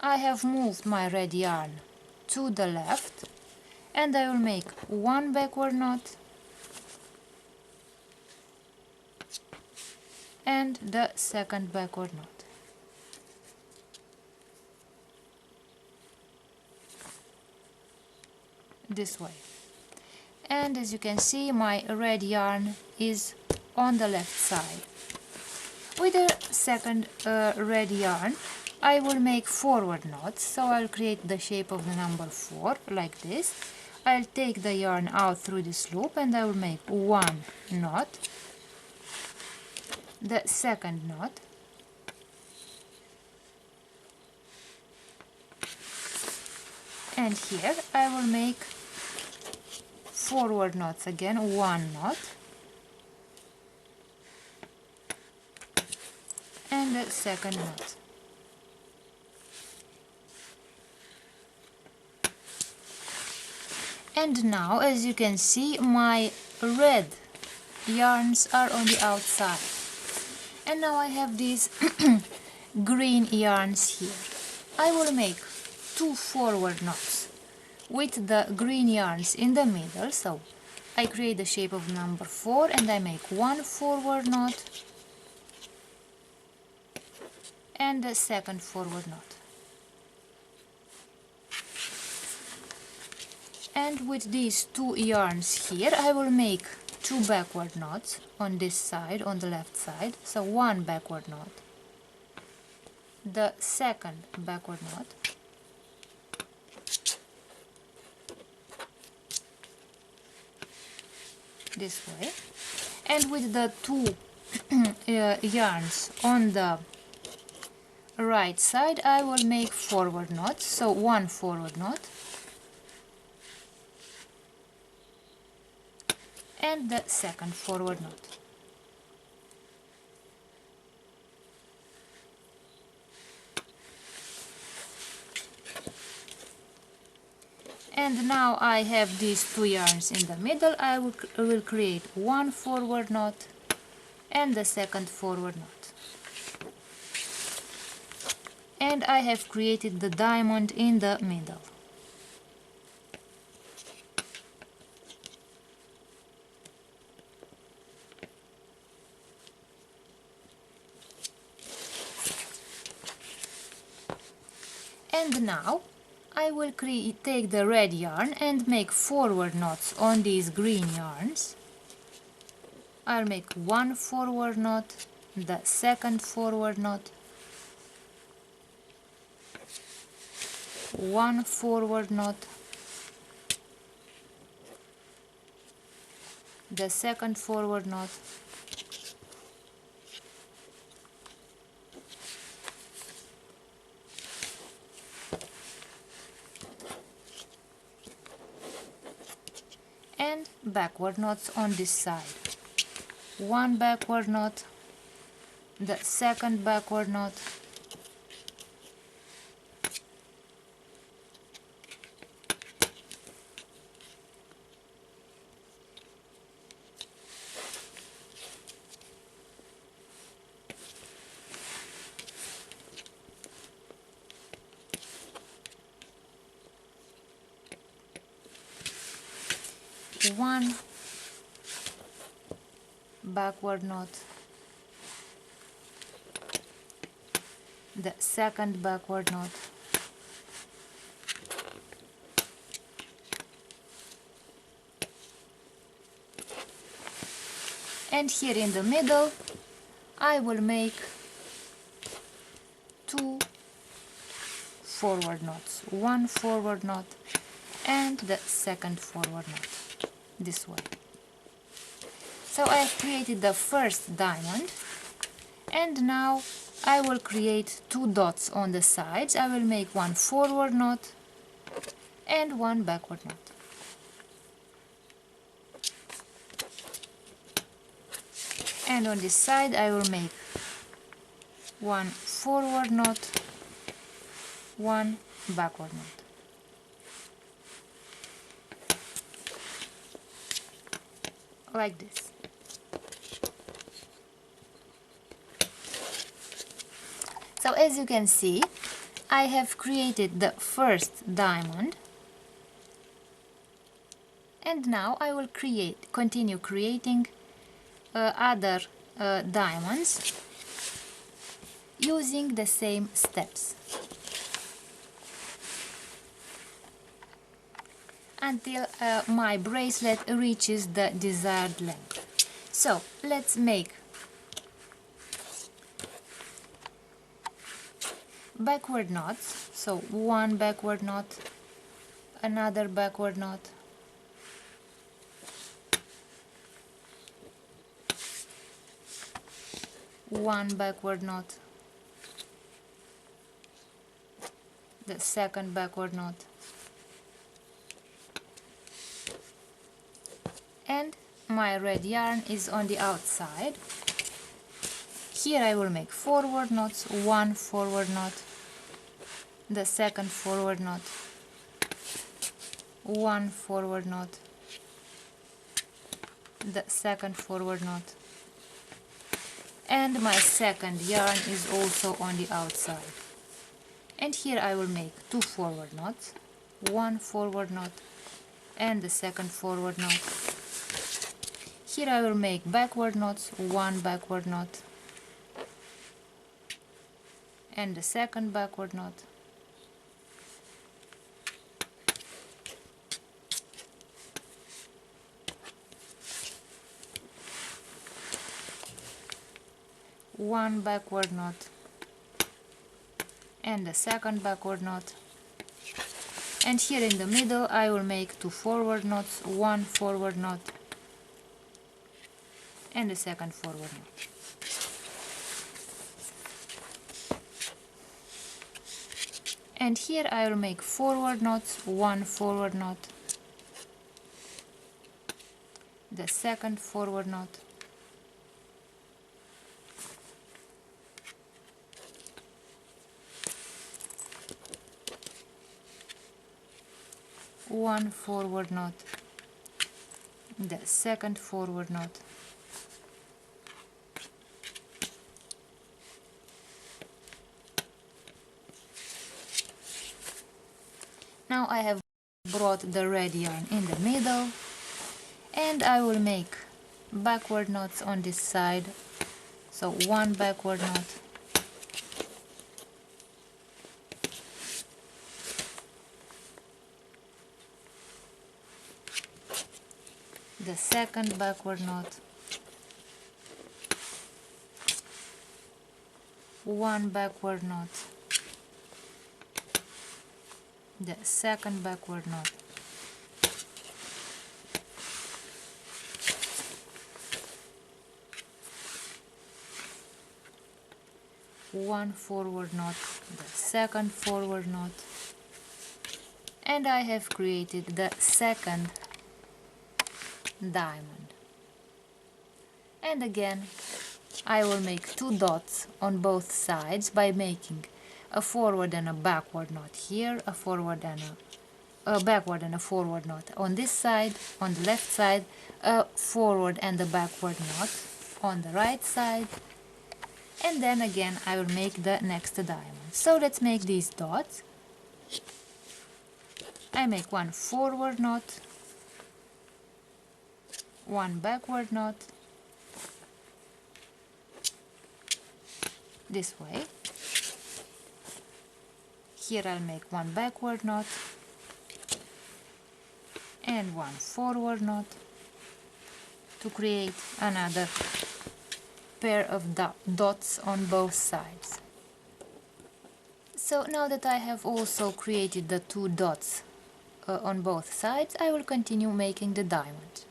I have moved my red yarn to the left, and I will make 1 backward knot and the second backward knot. This way. And as you can see, my red yarn is on the left side. With the second red yarn, I will make forward knots, so I'll create the shape of the number 4 like this. I'll take the yarn out through this loop and I will make 1 knot, the second knot, and here I will make forward knots again, 1 knot and the second knot. And now, as you can see, my red yarns are on the outside. And now I have these green yarns here. I will make 2 forward knots with the green yarns in the middle. So I create the shape of number 4 and I make 1 forward knot and the second forward knot. And with these 2 yarns here, I will make 2 backward knots on this side, on the left side. So 1 backward knot, the second backward knot, this way. And with the 2 yarns on the right side, I will make forward knots. So 1 forward knot and the second forward knot. And now I have these 2 yarns in the middle. I will create 1 forward knot and the second forward knot. And I have created the diamond in the middle. And now I will take the red yarn and make forward knots on these green yarns. I'll make 1 forward knot, the second forward knot, 1 forward knot, the second forward knot, backward knots on this side. One backward knot, the second backward knot, one backward knot, the second backward knot, and here in the middle I will make two forward knots, one forward knot and the second forward knot, this way. So I have created the first diamond, and now I will create two dots on the sides. I will make one forward knot and one backward knot. And on this side I will make one forward knot, one backward knot. Like this. So as you can see, I have created the first diamond, and now I will continue creating other diamonds using the same steps until my bracelet reaches the desired length. So let's make backward knots. So one backward knot, another backward knot, one backward knot, the second backward knot, and my red yarn is on the outside. Here I will make forward knots, one forward knot, the second forward knot, one forward knot, the second forward knot, and my second yarn is also on the outside. And here I will make two forward knots, one forward knot and the second forward knot. Here I will make backward knots, one backward knot and the second backward knot, one backward knot and the second backward knot, and here in the middle I will make two forward knots, one forward knot and the second forward knot. And here I will make forward knots, one forward knot, the second forward knot, one forward knot, the second forward knot, now I have brought the red yarn in the middle, and I will make backward knots on this side. So one backward knot, the second backward knot, one backward knot, the second backward knot, one forward knot, the second forward knot, and I have created the second diamond. And again I will make 2 dots on both sides by making a forward and a backward knot here, a forward and a backward and a forward knot on this side, on the left side, a forward and a backward knot on the right side, and then again I will make the next diamond. So let's make these dots. I make one forward knot, one backward knot, this way. Here I'll make one backward knot and one forward knot to create another pair of dots on both sides. So now that I have also created the 2 dots on both sides, I will continue making the diamond.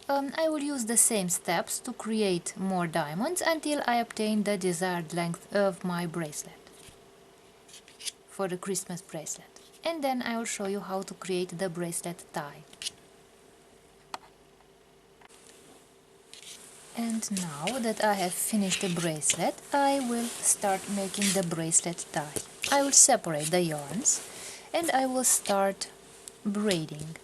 I will use the same steps to create more diamonds until I obtain the desired length of my bracelet for the Christmas bracelet. And then I will show you how to create the bracelet tie. And now that I have finished the bracelet, I will start making the bracelet tie. I will separate the yarns and I will start braiding.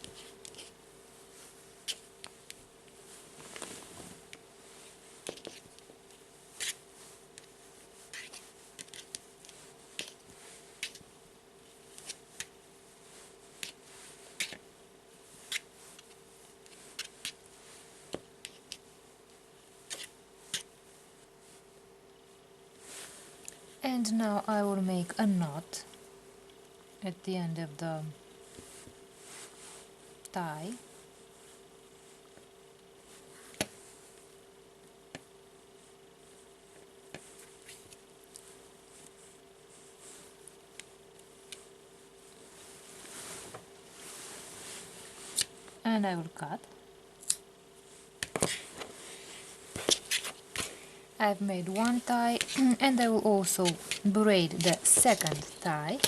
And now I will make a knot at the end of the tie. And I will cut. I've made one tie and I will also braid the second tie.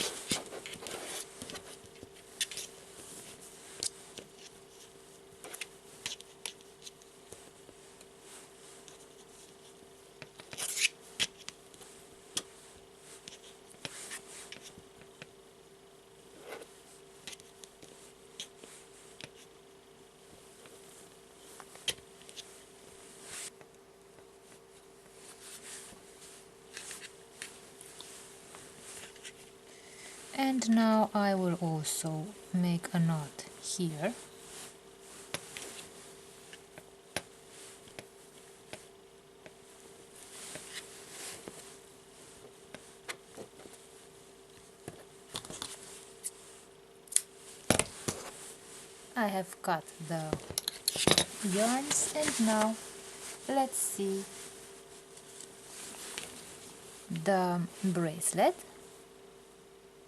And now I will also make a knot here. I have cut the yarns and now let's see the bracelet.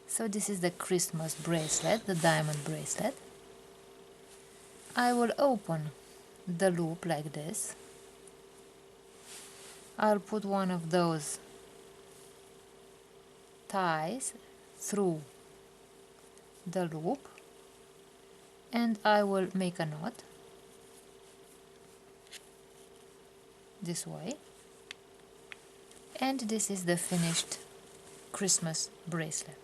So this is the Christmas bracelet, the diamond bracelet. I will open the loop like this. I'll put one of those ties through the loop and I will make a knot this way, and this is the finished Christmas bracelet.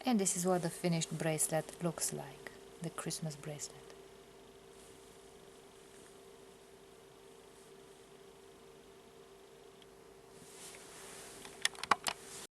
And this is what the finished bracelet looks like, the Christmas bracelet.